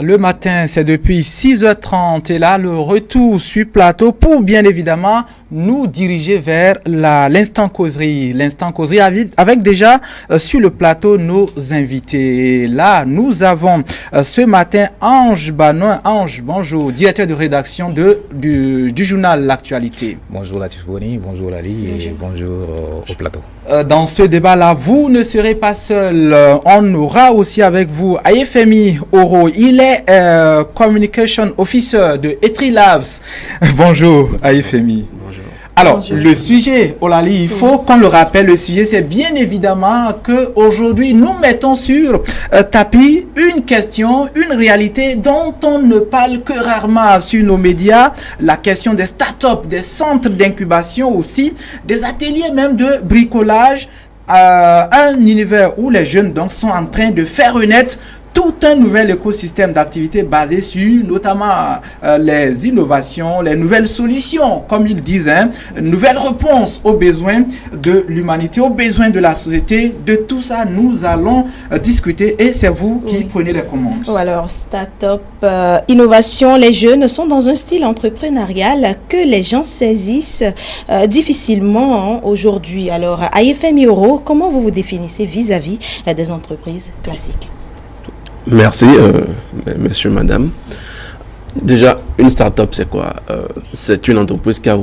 Le matin, c'est depuis 6h30 et là, le retour sur plateau pour bien évidemment nous diriger vers l'instant causerie. L'instant causerie avec déjà sur le plateau nos invités. Et là, nous avons ce matin Ange Banoin. Ange, bonjour, directeur de rédaction du journal L'Actualité. Bonjour Latif Boni, bonjour Lali et bonjour au plateau. Dans ce débat-là, vous ne serez pas seul. On aura aussi avec vous Ayefemi Oro. Il est Communication Officer de Etri Labs. Bonjour Ayefemi. Bonjour. Alors, Bonjour. le sujet, Olali, il faut qu'on le rappelle, le sujet, c'est bien évidemment qu'aujourd'hui, nous mettons sur tapis une question, une réalité dont on ne parle que rarement sur nos médias, la question des startups, des centres d'incubation aussi, des ateliers même de bricolage, un univers où les jeunes donc sont en train de faire renaître tout un nouvel écosystème d'activités basé sur notamment les innovations, les nouvelles solutions, comme ils disent, nouvelles réponses aux besoins de l'humanité, aux besoins de la société. De tout ça, nous allons discuter et c'est vous qui prenez les commandes. Oh, alors, start-up, innovation, les jeunes sont dans un style entrepreneurial que les gens saisissent difficilement aujourd'hui. Alors, Ayefemi Oro, comment vous vous définissez vis-à-vis des entreprises classiques? Merci, messieurs, madame. Déjà, une start-up, c'est quoi? C'est une entreprise qui a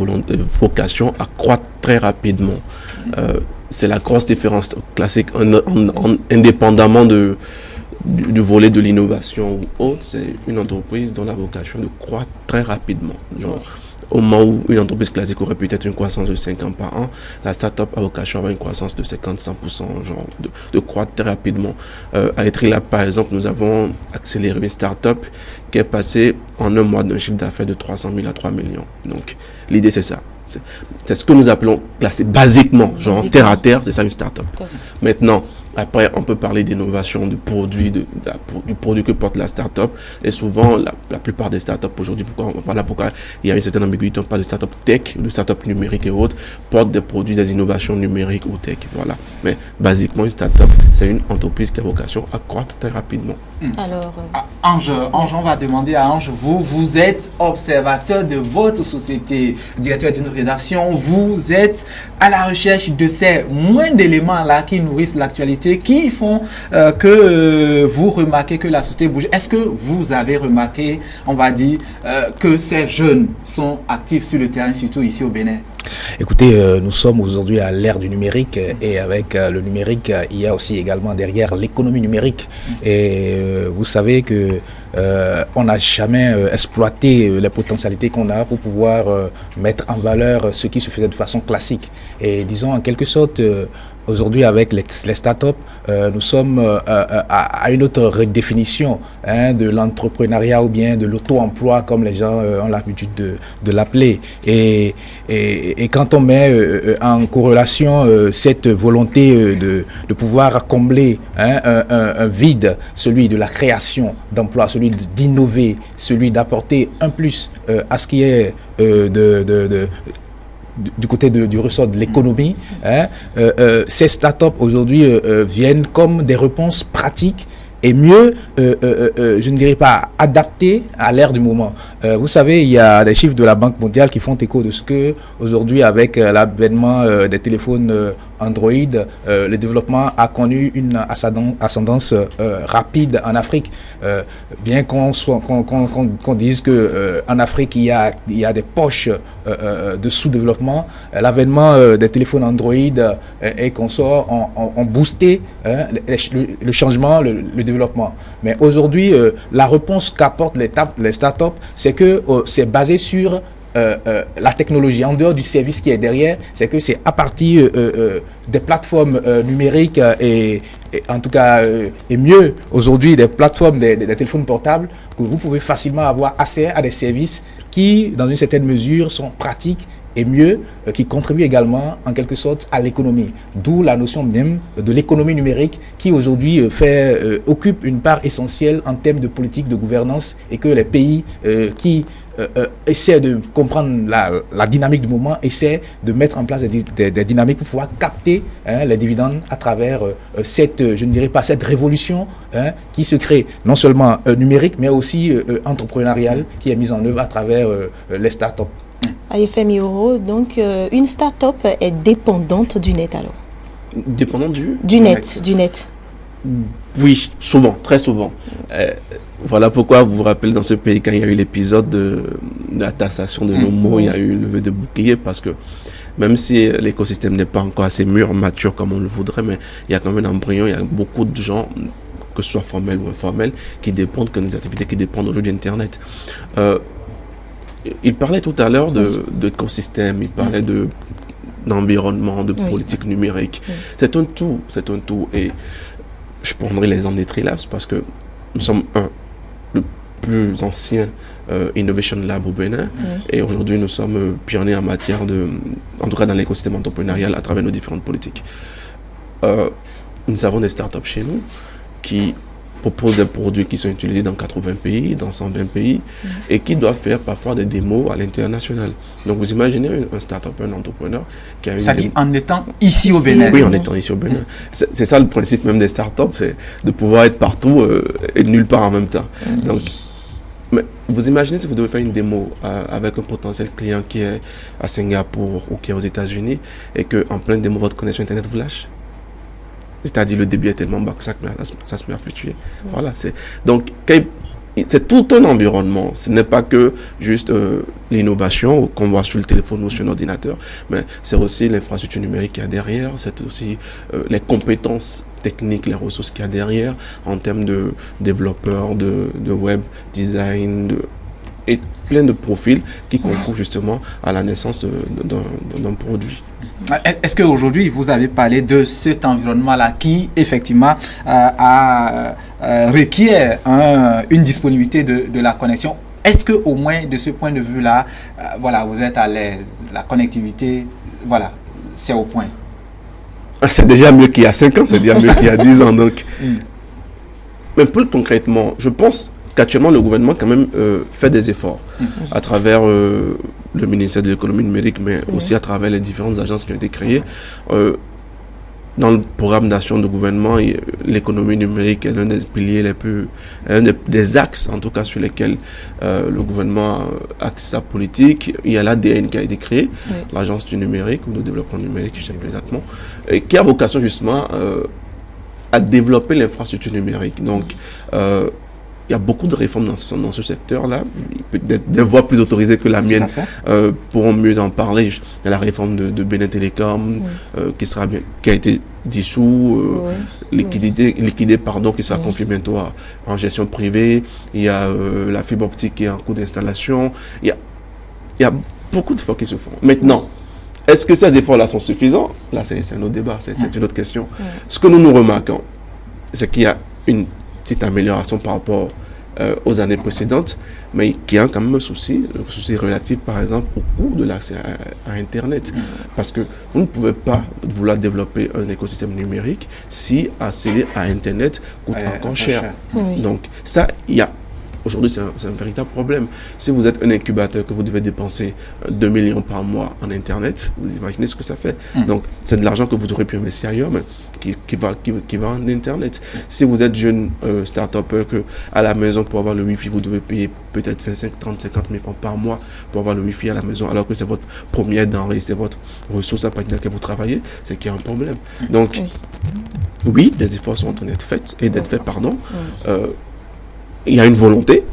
vocation à croître très rapidement. C'est la grosse différence classique, indépendamment du volet de l'innovation ou autre. C'est une entreprise dont la vocation de croître très rapidement. Genre, au moment où une entreprise classique aurait peut-être une croissance de 5 ans par an, la start-up a vocation à avoir une croissance de 50-100%, genre de croître très rapidement. À Etrilab, par exemple, nous avons accéléré une start-up qui est passée en un mois d'un chiffre d'affaires de 300 000 à 3 millions. Donc, l'idée, c'est ça. C'est ce que nous appelons classique, basiquement, genre terre à terre, c'est ça une start-up. Maintenant, après, on peut parler d'innovation, du produit que porte la start-up. Et souvent, la plupart des start-up aujourd'hui, voilà pourquoi il y a une certaine ambiguïté, on parle de start-up tech, de start-up numérique et autres, portent des produits, des innovations numériques ou tech. Voilà. Mais basiquement, une start-up, c'est une entreprise qui a vocation à croître très rapidement. Alors, Ange, on va demander à Ange, vous êtes observateur de votre société, directeur d'une rédaction, vous êtes à la recherche de ces moindres éléments-là qui nourrissent l'actualité, qui font que vous remarquez que la société bouge. Est-ce que vous avez remarqué, on va dire, que ces jeunes sont actifs sur le terrain, surtout ici au Bénin? Écoutez, nous sommes aujourd'hui à l'ère du numérique et avec le numérique, il y a aussi également derrière l'économie numérique. Et vous savez que on n'a jamais exploité les potentialités qu'on a pour pouvoir mettre en valeur ce qui se faisait de façon classique. Et disons en quelque sorte, aujourd'hui, avec les startups, nous sommes à une autre redéfinition de l'entrepreneuriat ou bien de l'auto-emploi, comme les gens ont l'habitude de l'appeler. Et quand on met en corrélation cette volonté de pouvoir combler un vide, celui de la création d'emplois, celui d'innover, celui d'apporter un plus à ce qui est du côté du ressort de l'économie, ces startups aujourd'hui viennent comme des réponses pratiques et mieux, je ne dirais pas adaptées à l'ère du moment. Vous savez, il y a des chiffres de la Banque mondiale qui font écho de ce que aujourd'hui, avec l'avènement des téléphones Android, le développement a connu une ascendance rapide en Afrique. Bien qu'on dise qu'en Afrique, il y a des poches de sous-développement, l'avènement des téléphones Android et consorts ont boosté le changement, le développement. Mais aujourd'hui, la réponse qu'apportent les startups, c'est que c'est basé sur la technologie, en dehors du service qui est derrière, c'est que c'est à partir des plateformes numériques et en tout cas, et mieux aujourd'hui des plateformes des téléphones portables, que vous pouvez facilement avoir accès à des services qui, dans une certaine mesure, sont pratiques et mieux, qui contribuent également en quelque sorte à l'économie. D'où la notion même de l'économie numérique qui aujourd'hui occupe une part essentielle en termes de politique de gouvernance et que les pays qui essaie de comprendre la dynamique du moment, essaie de mettre en place des dynamiques pour pouvoir capter les dividendes à travers cette, je ne dirais pas cette révolution qui se crée non seulement numérique, mais aussi entrepreneuriale, qui est mise en œuvre à travers les startups. AFM Euro, donc une start-up est dépendante du net alors? Dépendant du net. Oui, souvent, très souvent. Voilà pourquoi vous vous rappelez dans ce pays, quand il y a eu l'épisode de la taxation de nos mots, il y a eu levé de bouclier, parce que même si l'écosystème n'est pas encore assez mûr, mature comme on le voudrait, mais il y a quand même un embryon, il y a beaucoup de gens, que ce soit formels ou informels, qui dépendent, que des activités qui dépendent aujourd'hui d'Internet. Il parlait tout à l'heure d'écosystème, il parlait d'environnement, de politique numérique. C'est un tout. Et je prendrai l'exemple des Trilabs parce que nous sommes le plus ancien Innovation Lab au Bénin. Et aujourd'hui, nous sommes pionniers en matière en tout cas dans l'écosystème entrepreneurial à travers nos différentes politiques. Nous avons des startups chez nous qui proposent des produits qui sont utilisés dans 80 pays, dans 120 pays, et qui doivent faire parfois des démos à l'international. Donc vous imaginez un start-up, un entrepreneur qui a une... C'est-à-dire en étant ici au Bénin. Oui, en étant ici au Bénin. C'est ça le principe même des start-up, c'est de pouvoir être partout et nulle part en même temps. Donc, mais vous imaginez si vous devez faire une démo avec un potentiel client qui est à Singapour ou qui est aux États-Unis, et qu'en pleine démo, votre connexion Internet vous lâche. C'est-à-dire le débit est tellement bas que ça se met à fluctuer. Voilà, donc c'est tout un environnement. Ce n'est pas que juste l'innovation qu'on voit sur le téléphone ou sur l'ordinateur, mais c'est aussi l'infrastructure numérique qu'il y a derrière, c'est aussi les compétences techniques, les ressources qu'il y a derrière en termes de développeurs, de web design, et plein de profils qui concourent justement à la naissance d'un produit. Est-ce qu'aujourd'hui, vous avez parlé de cet environnement-là qui, effectivement, requiert une disponibilité de la connexion? Est-ce qu'au moins, de ce point de vue-là, voilà, vous êtes à l'aise? La connectivité, voilà, c'est au point. C'est déjà mieux qu'il y a 5 ans, c'est déjà mieux qu'il y a 10 ans. Donc. Mais plus concrètement, je pense qu'actuellement, le gouvernement quand même fait des efforts à travers le ministère de l'économie numérique, mais aussi à travers les différentes agences qui ont été créées. Dans le programme d'action du gouvernement, l'économie numérique est l'un des piliers des axes, en tout cas, sur lesquels le gouvernement axe sa politique. Il y a l'ADN qui a été créé, l'agence du numérique, ou de développement numérique, je sais plus exactement, qui a vocation justement à développer l'infrastructure numérique. Donc, il y a beaucoup de réformes dans ce secteur-là, des voix plus autorisées que la mienne pourront mieux en parler. Il y a la réforme de Bénin Télécom qui a été dissous, liquidé, qui sera confié bientôt en gestion privée. Il y a la fibre optique qui est en cours d'installation. Il y a beaucoup d'efforts qui se font. Maintenant, est-ce que ces efforts-là sont suffisants? Là, c'est un autre débat, c'est une autre question. Ce que nous remarquons, c'est qu'il y a une petite amélioration par rapport aux années précédentes, mais qui a quand même un souci relatif par exemple au coût de l'accès à Internet. Parce que vous ne pouvez pas vouloir développer un écosystème numérique si accéder à Internet coûte encore cher. Donc ça, aujourd'hui, c'est un véritable problème. Si vous êtes un incubateur que vous devez dépenser 2 millions par mois en Internet, vous imaginez ce que ça fait. Donc, c'est de l'argent que vous aurez pu investir ailleurs, mais qui va en Internet. Si vous êtes jeune start-upper, que à la maison, pour avoir le Wi-Fi, vous devez payer peut-être 25, 30, 50 000 francs par mois pour avoir le Wi-Fi à la maison, alors que c'est votre première denrée, c'est votre ressource à partir de laquelle vous travaillez, c'est qu'il y a un problème. Donc, oui, les efforts sont en train d'être faits, il y a une volonté,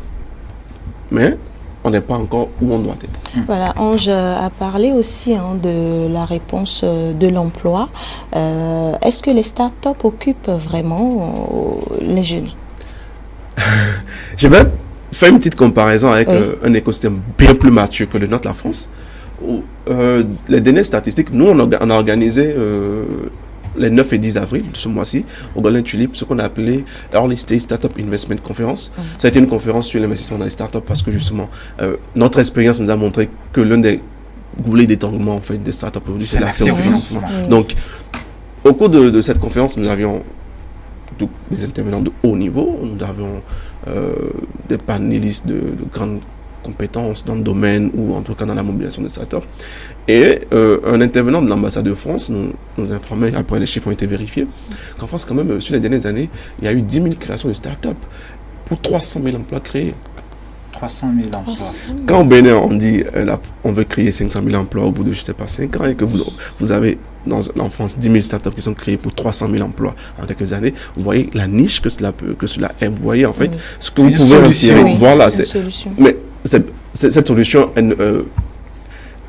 mais on n'est pas encore où on doit être. Voilà, Ange a parlé aussi de la réponse de l'emploi. Est-ce que les startups occupent vraiment les jeunes? Je vais faire une petite comparaison avec un écosystème bien plus mature que le nôtre, la France. Où, les dernières statistiques, nous, on a organisé les 9 et 10 avril de ce mois-ci, au Golden Tulip, ce qu'on a appelé Early Stage Startup Investment Conference. Ça a été une conférence sur l'investissement dans les startups parce que justement, notre expérience nous a montré que l'un des goulets d'étranglement en fait, des startups aujourd'hui, c'est l'accès au financement. Donc, au cours de cette conférence, nous avions des intervenants de haut niveau, nous avions des panélistes de grande compétences dans le domaine ou en tout cas dans la mobilisation des startups. Et un intervenant de l'ambassade de France nous informait, après les chiffres ont été vérifiés, qu'en France, quand même, sur les dernières années, il y a eu 10 000 créations de startups pour 300 000 emplois créés. 300 000 emplois. Quand au Bénin, on dit on veut créer 500 000 emplois au bout de, je ne sais pas, 5 ans, et que vous avez en France 10 000 startups qui sont créées pour 300 000 emplois en quelques années, vous voyez la niche que cela est. Vous voyez, en fait, ce que vous pouvez retirer. Oui, voilà, c'est une solution. Mais cette solution,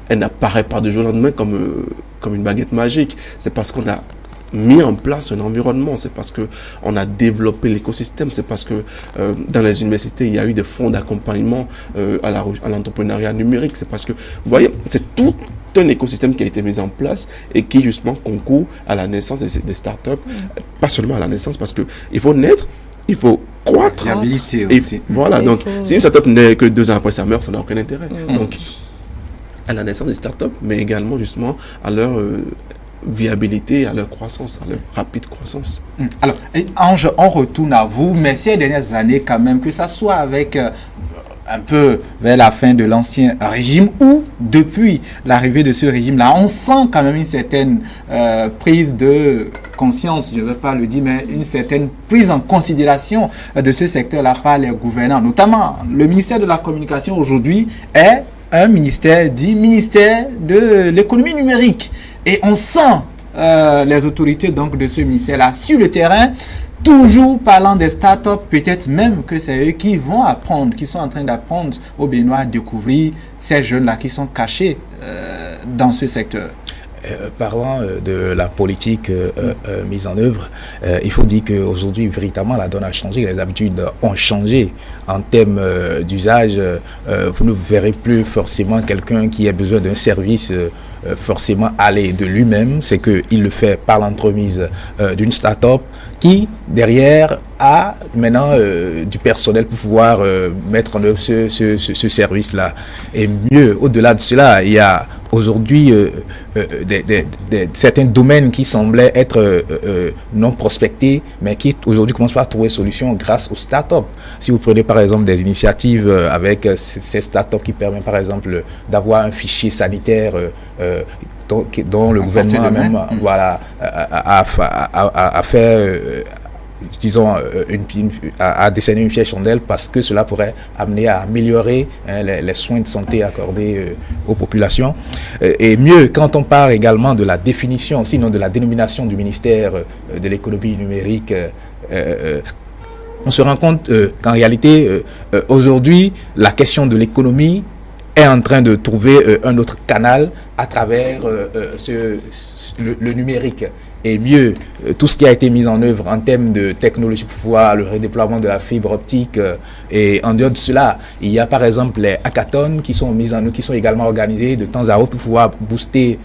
elle n'apparaît pas du jour au lendemain comme une baguette magique. C'est parce qu'on a mis en place un environnement, c'est parce qu'on a développé l'écosystème, c'est parce que dans les universités, il y a eu des fonds d'accompagnement à l'entrepreneuriat numérique, c'est parce que, vous voyez, c'est tout un écosystème qui a été mis en place et qui justement concourt à la naissance des startups, pas seulement à la naissance, parce qu'il faut naître, il faut croître. Viabilité Et aussi. voilà, donc si une startup naît que 2 ans après sa mort, ça n'a aucun intérêt. Donc, à la naissance des startups, mais également justement à leur viabilité, à leur croissance, à leur rapide croissance. Alors, Ange, on retourne à vous, mais ces dernières années quand même, que ça soit avec un peu vers la fin de l'ancien régime ou depuis l'arrivée de ce régime-là, on sent quand même une certaine prise de conscience, je ne veux pas le dire, mais une certaine prise en considération de ce secteur-là par les gouvernants. Notamment, le ministère de la Communication aujourd'hui est un ministère dit ministère de l'économie numérique. Et on sent les autorités donc de ce ministère-là sur le terrain, toujours parlant des startups, peut-être même que c'est eux qui vont apprendre, qui sont en train d'apprendre aux Béninois à découvrir ces jeunes-là qui sont cachés dans ce secteur. Parlant de la politique mise en œuvre, il faut dire qu'aujourd'hui, véritablement, la donne a changé, les habitudes ont changé. En termes d'usage, vous ne verrez plus forcément quelqu'un qui a besoin d'un service forcément aller de lui-même, c'est qu'il le fait par l'entremise d'une start-up qui, derrière, a maintenant du personnel pour pouvoir mettre en œuvre ce service-là. Et mieux, au-delà de cela, il y a aujourd'hui certains domaines qui semblaient être non prospectés, mais qui aujourd'hui commencent à trouver solution grâce aux startups. Si vous prenez par exemple des initiatives avec ces startups qui permettent par exemple d'avoir un fichier sanitaire dont le gouvernement même voilà, a fait disons, à décerner une fière chandelle parce que cela pourrait amener à améliorer les soins de santé accordés aux populations. Et mieux, quand on parle également de la définition, sinon de la dénomination du ministère de l'économie numérique, on se rend compte qu'en réalité, aujourd'hui, la question de l'économie est en train de trouver un autre canal à travers le numérique. Et mieux, tout ce qui a été mis en œuvre en termes de technologie pour pouvoir le redéploiement de la fibre optique. Et en dehors de cela, il y a par exemple les hackathons qui sont mis en œuvre, qui sont également organisés de temps à autre pour pouvoir booster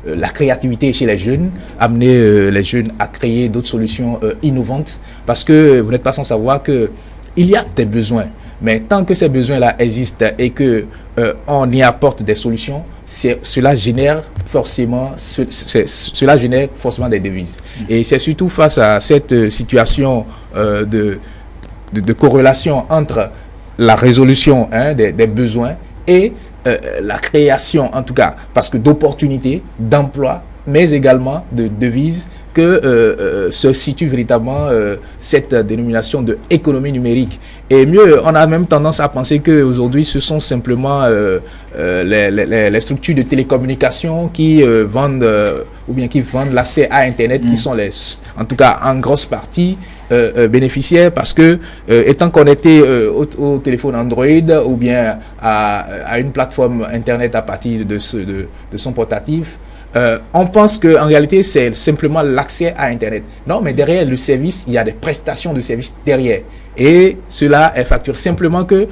la créativité chez les jeunes, amener les jeunes à créer d'autres solutions innovantes. Parce que vous n'êtes pas sans savoir qu'il y a des besoins. Mais tant que ces besoins-là existent et que on y apporte des solutions, cela génère forcément des devises. Et c'est surtout face à cette situation de corrélation entre la résolution des besoins et la création, en tout cas, parce que d'opportunités, d'emplois, mais également de devises, que se situe véritablement cette dénomination de économie numérique. Et mieux, on a même tendance à penser qu'aujourd'hui, ce sont simplement les structures de télécommunication qui vendent ou bien qui vendent l'accès à Internet, qui sont en tout cas en grosse partie bénéficiaires parce que étant connecté au téléphone Android ou bien à une plateforme Internet à partir de son portatif, on pense qu'en réalité, c'est simplement l'accès à Internet. Non, mais derrière le service, il y a des prestations de services derrière. Et cela est facturé. Simplement que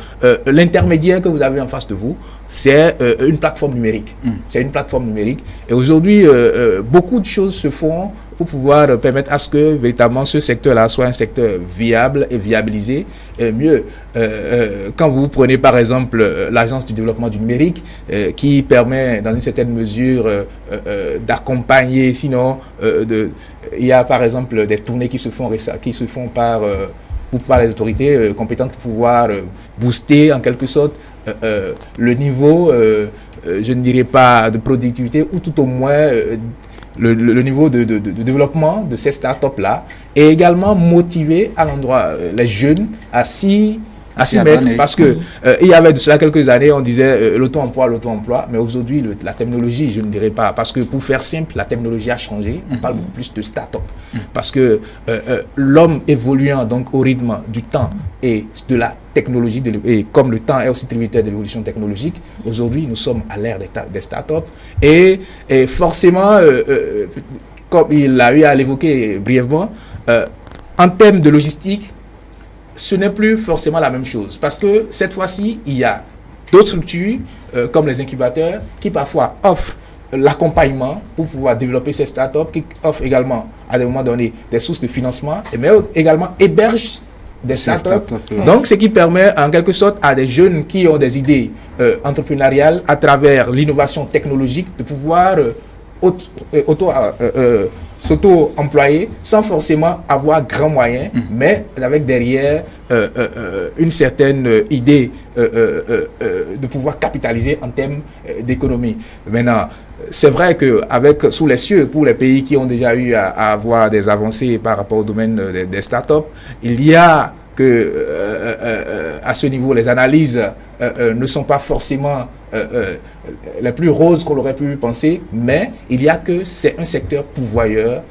l'intermédiaire que vous avez en face de vous, c'est une plateforme numérique. C'est une plateforme numérique. Et aujourd'hui, beaucoup de choses se font pour pouvoir permettre à ce que véritablement ce secteur-là soit un secteur viable et viabilisé. Et mieux, quand vous prenez par exemple l'Agence du développement du numérique qui permet dans une certaine mesure d'accompagner, sinon il y a par exemple des tournées qui se font par par les autorités compétentes pour pouvoir booster en quelque sorte le niveau, je ne dirais pas de productivité, ou tout au moins le niveau de développement de ces startups-là, et également motiver à l'endroit les jeunes à s'y mettre, parce que il y avait de cela quelques années, on disait l'auto-emploi, mais aujourd'hui la technologie, je ne dirais pas, parce que pour faire simple, la technologie a changé, on parle beaucoup plus de start-up, parce que l'homme évoluant donc au rythme du temps et de la technologie, et comme le temps est aussi tributaire de l'évolution technologique, aujourd'hui nous sommes à l'ère des start-up, et forcément, comme il a eu à l'évoquer brièvement, en termes de logistique, ce n'est plus forcément la même chose, parce que cette fois-ci, il y a d'autres structures, comme les incubateurs, qui parfois offrent l'accompagnement pour pouvoir développer ces startups, qui offrent également, à des moments donnés, des sources de financement, mais également hébergent des startups. Donc, ce qui permet, en quelque sorte, à des jeunes qui ont des idées entrepreneuriales, à travers l'innovation technologique, de pouvoir s'auto-employer sans forcément avoir grand moyen, mais avec derrière une certaine idée de pouvoir capitaliser en termes d'économie. Maintenant, c'est vrai que sous les cieux, pour les pays qui ont déjà eu à avoir des avancées par rapport au domaine des startups, il y a que à ce niveau, les analyses ne sont pas forcément les plus roses qu'on aurait pu penser, mais il y a que c'est un secteur pourvoyeur,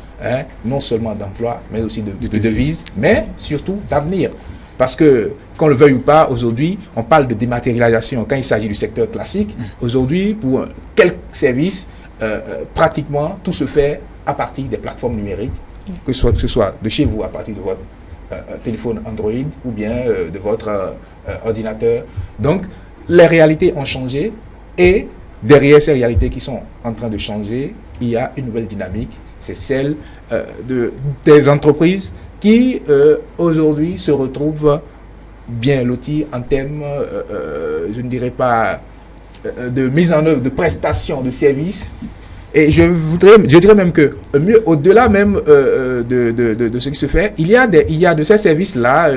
non seulement d'emploi, mais aussi de devises, mais surtout d'avenir. Parce que, qu'on le veuille ou pas, aujourd'hui, on parle de dématérialisation quand il s'agit du secteur classique. Aujourd'hui, pour quelques services, pratiquement tout se fait à partir des plateformes numériques, que ce soit de chez vous, à partir de votre téléphone Android ou bien de votre ordinateur. Donc, les réalités ont changé, et derrière ces réalités qui sont en train de changer, il y a une nouvelle dynamique, c'est celle des entreprises qui aujourd'hui se retrouvent bien lotis en termes, je ne dirais pas, de mise en œuvre de prestations de services. Et je dirais même que, mieux, au-delà même de ce qui se fait, il y a de ces services-là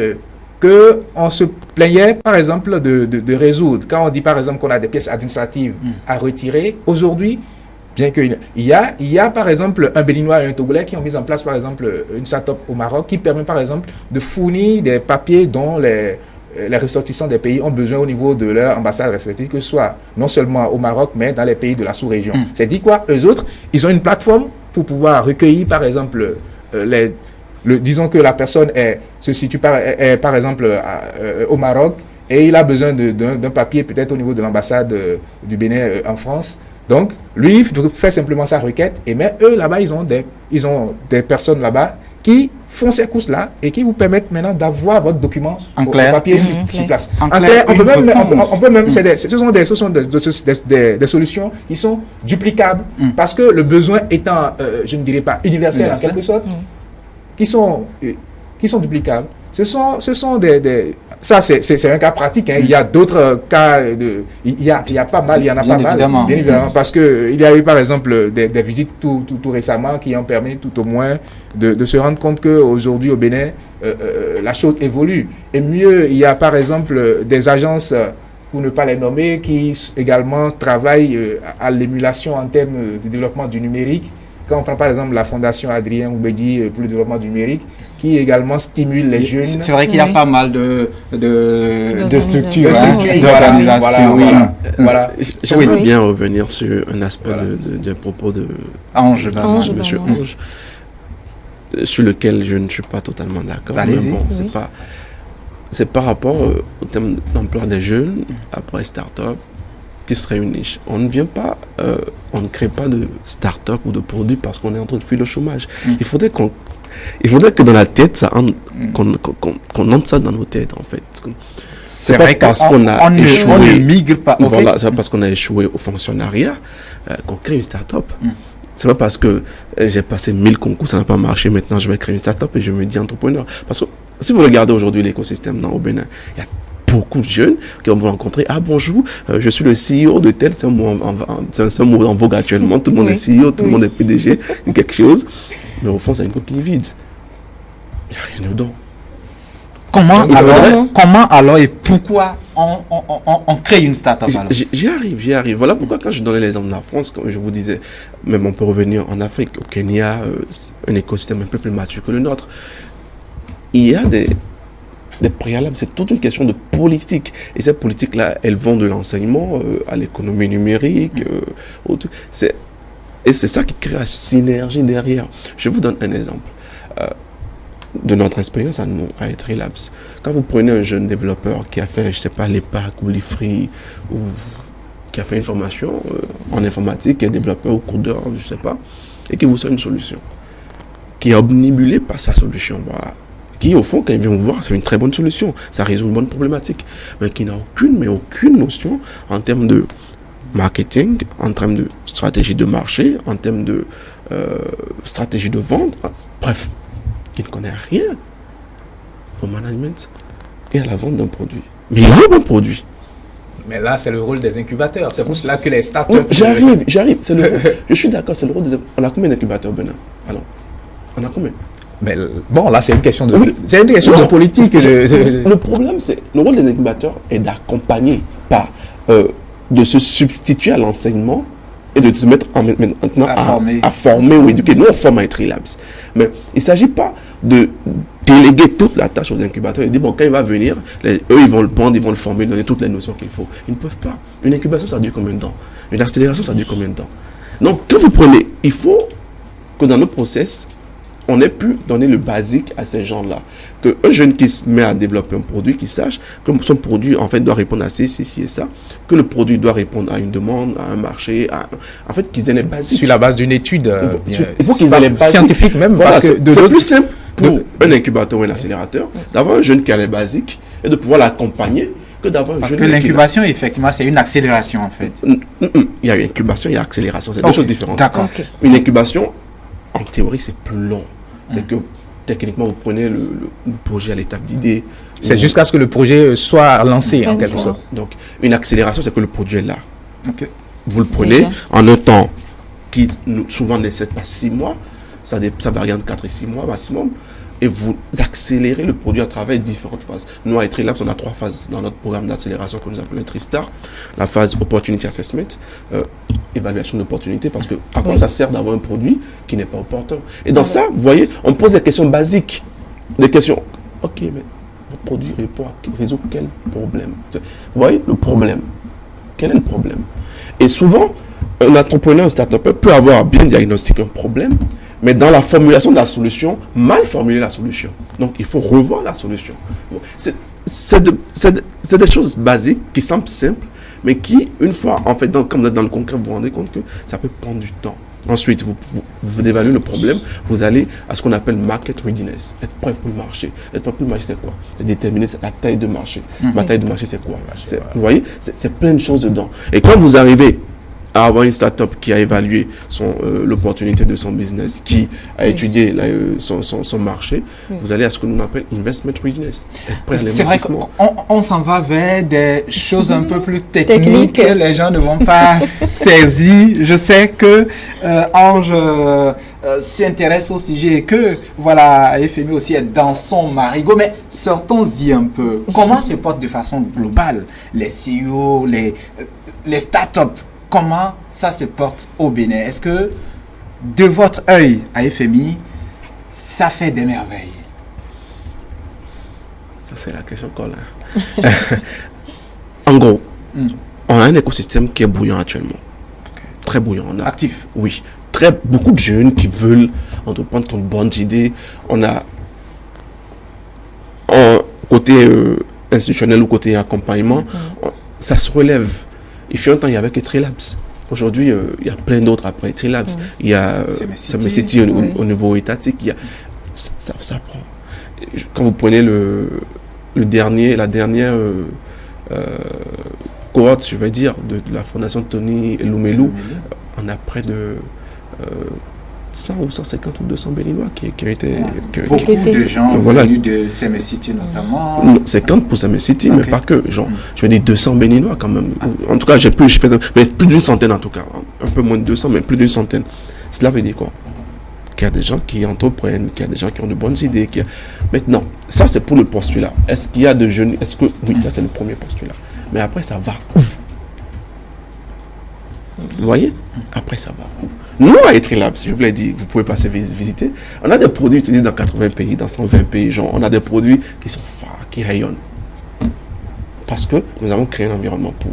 qu'on se plaignait, par exemple, de résoudre. Quand on dit, par exemple, qu'on a des pièces administratives à retirer, aujourd'hui, bien qu'il y a, par exemple, un Béninois et un Togolais qui ont mis en place, par exemple, une start-up au Maroc qui permet, par exemple, de fournir des papiers dont les ressortissants des pays ont besoin au niveau de leur ambassade respective, que ce soit non seulement au Maroc, mais dans les pays de la sous-région. C'est dit quoi? Eux autres, ils ont une plateforme pour pouvoir recueillir, par exemple, disons que la personne se situe par exemple au Maroc, et il a besoin d'un papier peut-être au niveau de l'ambassade du Bénin en France. Donc, lui, il fait simplement sa requête, et mais eux, là-bas, ils ont des personnes là-bas qui font ces courses-là et qui vous permettent maintenant d'avoir votre document en clair, papier sur place. En clair, on peut même ce sont des solutions qui sont duplicables, parce que le besoin étant, je ne dirais pas universel en quelque sorte, qui sont duplicables. Ce sont ça, c'est un cas pratique. Il y a d'autres cas, il y en a pas mal, bien évidemment, parce qu'il y a eu par exemple des visites tout récemment qui ont permis tout au moins de se rendre compte qu'aujourd'hui au Bénin, la chose évolue. Et mieux, il y a par exemple des agences, pour ne pas les nommer, qui également travaillent à l'émulation en termes de développement du numérique. Quand on prend par exemple la Fondation Adrien Oubedi pour le développement du numérique, qui également stimule les jeunes. C'est vrai qu'il y a pas mal de structures, d'organisations. Voilà. J'aimerais bien revenir sur un aspect des propos de Monsieur Ange, sur lequel je ne suis pas totalement d'accord. Bon, c'est par rapport au thème d'emploi des jeunes après start-up, qui serait une niche. On ne vient pas, on ne crée pas de start-up ou de produit parce qu'on est en train de fuir le chômage. Il faudrait que dans la tête, ça entre, qu'on entre ça dans nos têtes, en fait. C'est vrai parce qu'on a échoué. On ne migre pas. Voilà, c'est pas parce qu'on a échoué au fonctionnariat qu'on crée une start-up. C'est pas parce que j'ai passé 1000 concours, ça n'a pas marché, maintenant je vais créer une start-up et je me dis entrepreneur. Parce que si vous regardez aujourd'hui l'écosystème au Bénin, il y a beaucoup de jeunes qui vont vous rencontrer. Ah bonjour, je suis le CEO de tel, c'est un mot en vogue actuellement. Tout le monde est CEO, tout le monde est PDG de quelque chose. Mais au fond, c'est une coquille vide. Il n'y a rien dedans. Comment alors et pourquoi on crée une start-up alors? J'y arrive. Voilà pourquoi quand je donnais l'exemple de la France, comme je vous disais, même on peut revenir en Afrique, au Kenya, un écosystème un peu plus mature que le nôtre. Il y a des préalables, c'est toute une question de politique. Et cette politique-là, elles vont de l'enseignement à l'économie numérique. Et c'est ça qui crée la synergie derrière. Je vous donne un exemple. De notre expérience à nous, à Etrilabs. Quand vous prenez un jeune développeur qui a fait, je sais pas, l'EPAC ou l'IFRI, ou qui a fait une formation en informatique, qui est développeur ou codeur, je sais pas, et qui vous sort une solution, qui est omnibulé par sa solution, voilà. Qui, au fond, quand il vient vous voir, c'est une très bonne solution, ça résout une bonne problématique, mais qui n'a aucune notion en termes de marketing, en termes de stratégie de marché, en termes de stratégie de vente, bref, qui ne connaît rien au management et à la vente d'un produit. Mais il a un bon produit. Mais là, c'est le rôle des incubateurs. C'est pour cela que les startups... J'arrive. Je suis d'accord, c'est le rôle des... On a combien d'incubateurs, Bernard? Alors, on a combien? Mais bon, là, c'est une question de... Oui. C'est une question de politique. Le problème, c'est... Le rôle des incubateurs est d'accompagner, pas de se substituer à l'enseignement et de se mettre maintenant à former ou éduquer. Nous, on forme à Etrilabs. Mais il ne s'agit pas de déléguer toute la tâche aux incubateurs et dire, bon, quand il va venir, eux, ils vont le prendre, ils vont le former, donner toutes les notions qu'il faut. Ils ne peuvent pas. Une incubation, ça dure combien de temps? Une accélération, ça dure combien de temps? Donc, quand vous prenez, il faut que dans nos process, on ait pu donner le basique à ces gens-là. Qu'un jeune qui se met à développer un produit, qui sache que son produit, en fait, doit répondre à ci et ça, que le produit doit répondre à une demande, à un marché, en fait, qu'ils aient les basiques. Sur la base d'une étude il faut qu'ils aient les basiques. Scientifique même, voilà, parce que c'est plus simple pour un incubateur ou un accélérateur d'avoir un jeune qui a les basiques et de pouvoir l'accompagner que d'avoir un jeune. Parce que l'incubation, effectivement, c'est une accélération, en fait. Il y a incubation, il y a accélération, c'est deux choses différentes. D'accord. Une incubation, en théorie, c'est plus long. C'est que techniquement, vous prenez le projet à l'étape d'idée. C'est jusqu'à ce que le projet soit lancé, en quelque sorte. Donc, une accélération, c'est que le produit est là. Okay. Vous le prenez en un temps qui souvent n'excède pas 6 mois. Ça varie entre 4 et 6 mois maximum. Et vous accélérez le produit à travers différentes phases. Nous, à Etrilabs, on a 3 phases dans notre programme d'accélération que nous appelons Tristar. La phase Opportunity Assessment, évaluation d'opportunité, parce que à quoi ça sert d'avoir un produit qui n'est pas opportun? Et dans ça, vous voyez, on pose des questions basiques. Des questions, ok, mais votre produit résout quel problème? Vous voyez, le problème. Quel est le problème? Et souvent, un entrepreneur, un start-upper peut avoir bien diagnostiqué un problème, mais dans la formulation de la solution, mal formuler la solution. Donc, il faut revoir la solution. Bon, c'est des choses basiques qui semblent simples, mais qui, une fois, en fait, comme vous êtes dans le concret, vous vous rendez compte que ça peut prendre du temps. Ensuite, vous évaluez le problème, vous allez à ce qu'on appelle market readiness, être prêt pour le marché. Être prêt pour le marché, c'est quoi? C'est déterminer la taille de marché. Ma taille de marché, c'est quoi? Vous voyez, c'est plein de choses dedans. Et quand vous arrivez à avoir une start-up qui a évalué l'opportunité de son business, qui a étudié son marché, vous allez à ce que nous appelons investment readiness. C'est vrai qu'on s'en va vers des choses un peu plus techniques que les gens ne vont pas saisir. Je sais que Ange s'intéresse au sujet et que, voilà, FMI aussi est dans son marigot, mais sortons-y un peu. Comment se portent de façon globale les CEO, les start-up? Comment ça se porte au Bénin? Est-ce que, de votre œil à FMI, ça fait des merveilles? Ça, c'est la question qu'on a. En gros, on a un écosystème qui est bouillant actuellement. Très bouillant. Actif? Oui. Beaucoup de jeunes qui veulent entreprendre, qui ont de bonnes idées. On a un côté institutionnel ou côté accompagnement. Ça se relève. Il fut un temps, il y avait que Etrilabs. Aujourd'hui, il y a plein d'autres après Etrilabs. Il y a Semecity au niveau étatique. Ça prend. Quand vous prenez la dernière cohorte, je vais dire, de la fondation Tony Elumelu, on a près de 100 ou 150 ou 200 Béninois qui ont été... Beaucoup de gens venus de Semecity notamment. 50 pour Semecity, mais pas que. Genre, je veux dire 200 Béninois quand même. En tout cas, j'ai fait mais plus d'une centaine en tout cas. Un peu moins de 200, mais plus d'une centaine. Cela veut dire quoi? Qu'il y a des gens qui entreprennent, qu'il y a des gens qui ont de bonnes idées. Maintenant, ça c'est pour le postulat. Est-ce qu'il y a de jeunes? Est-ce que oui, ça c'est le premier postulat. Mais après ça va où? Vous voyez? Après ça va où? Nous à Etrelabs, je vous l'ai dit, vous pouvez passer visiter. On a des produits utilisés dans 80 pays, dans 120 pays. Genre, on a des produits qui sont phares, qui rayonnent. Parce que nous avons créé un environnement pour.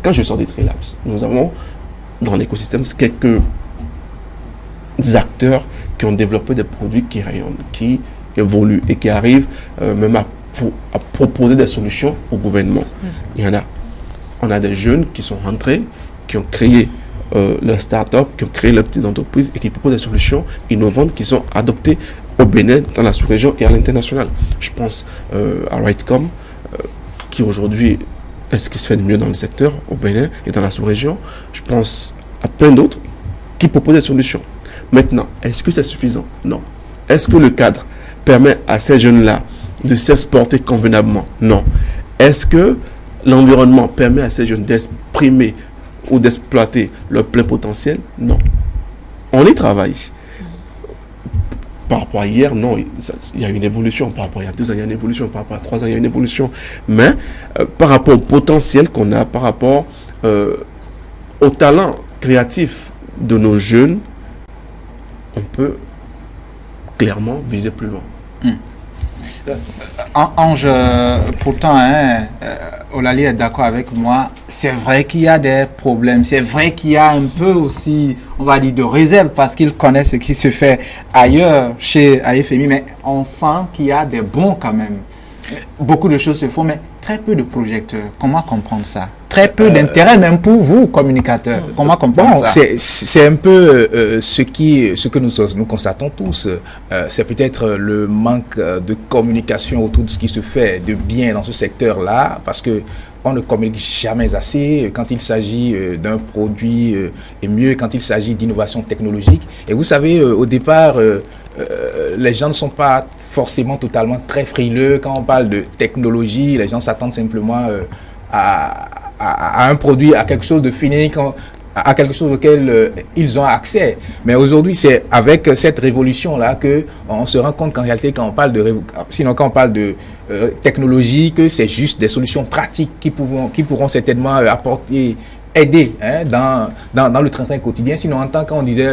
Quand je sors d'Etrelabs, nous avons dans l'écosystème quelques acteurs qui ont développé des produits qui rayonnent, qui évoluent et qui arrivent même à proposer des solutions au gouvernement. Il y en a. On a des jeunes qui sont rentrés, qui ont créé leurs start-up, qui ont créé leurs petites entreprises et qui proposent des solutions innovantes qui sont adoptées au Bénin, dans la sous-région et à l'international. Je pense à Rightcom, qui aujourd'hui est ce qui se fait de mieux dans le secteur au Bénin et dans la sous-région. Je pense à plein d'autres qui proposent des solutions. Maintenant, est-ce que c'est suffisant? Non. Est-ce que le cadre permet à ces jeunes-là de s'exporter convenablement? Non. Est-ce que l'environnement permet à ces jeunes d'exprimer ou d'exploiter leur plein potentiel? Non. On y travaille. Par rapport à hier, non, il y a une évolution. Par rapport à il y a 2 ans, il y a une évolution. Par rapport à 3 ans, il y a une évolution. Mais par rapport au potentiel qu'on a, par rapport au talent créatif de nos jeunes, on peut clairement viser plus loin. Ange, pourtant, Olali est d'accord avec moi, c'est vrai qu'il y a des problèmes, c'est vrai qu'il y a un peu aussi, on va dire, de réserve parce qu'il connaît ce qui se fait ailleurs chez AFMI, mais on sent qu'il y a des bons quand même. Beaucoup de choses se font, mais très peu de projecteurs. Comment comprendre ça? Très peu d'intérêt même pour vous, communicateurs. Comment comprendre ça? C'est un peu ce que nous constatons tous. C'est peut-être le manque de communication autour de ce qui se fait de bien dans ce secteur-là, parce que on ne communique jamais assez quand il s'agit d'un produit et mieux quand il s'agit d'innovation technologique. Et vous savez, au départ, les gens ne sont pas forcément totalement très frileux. Quand on parle de technologie, les gens s'attendent simplement à un produit, à quelque chose de fini, à quelque chose auquel ils ont accès. Mais aujourd'hui, c'est avec cette révolution-là qu'on se rend compte qu'en réalité, quand on parle de technologie, que c'est juste des solutions pratiques qui pourront certainement aider dans le train-train quotidien. Sinon, en tant qu'on disait,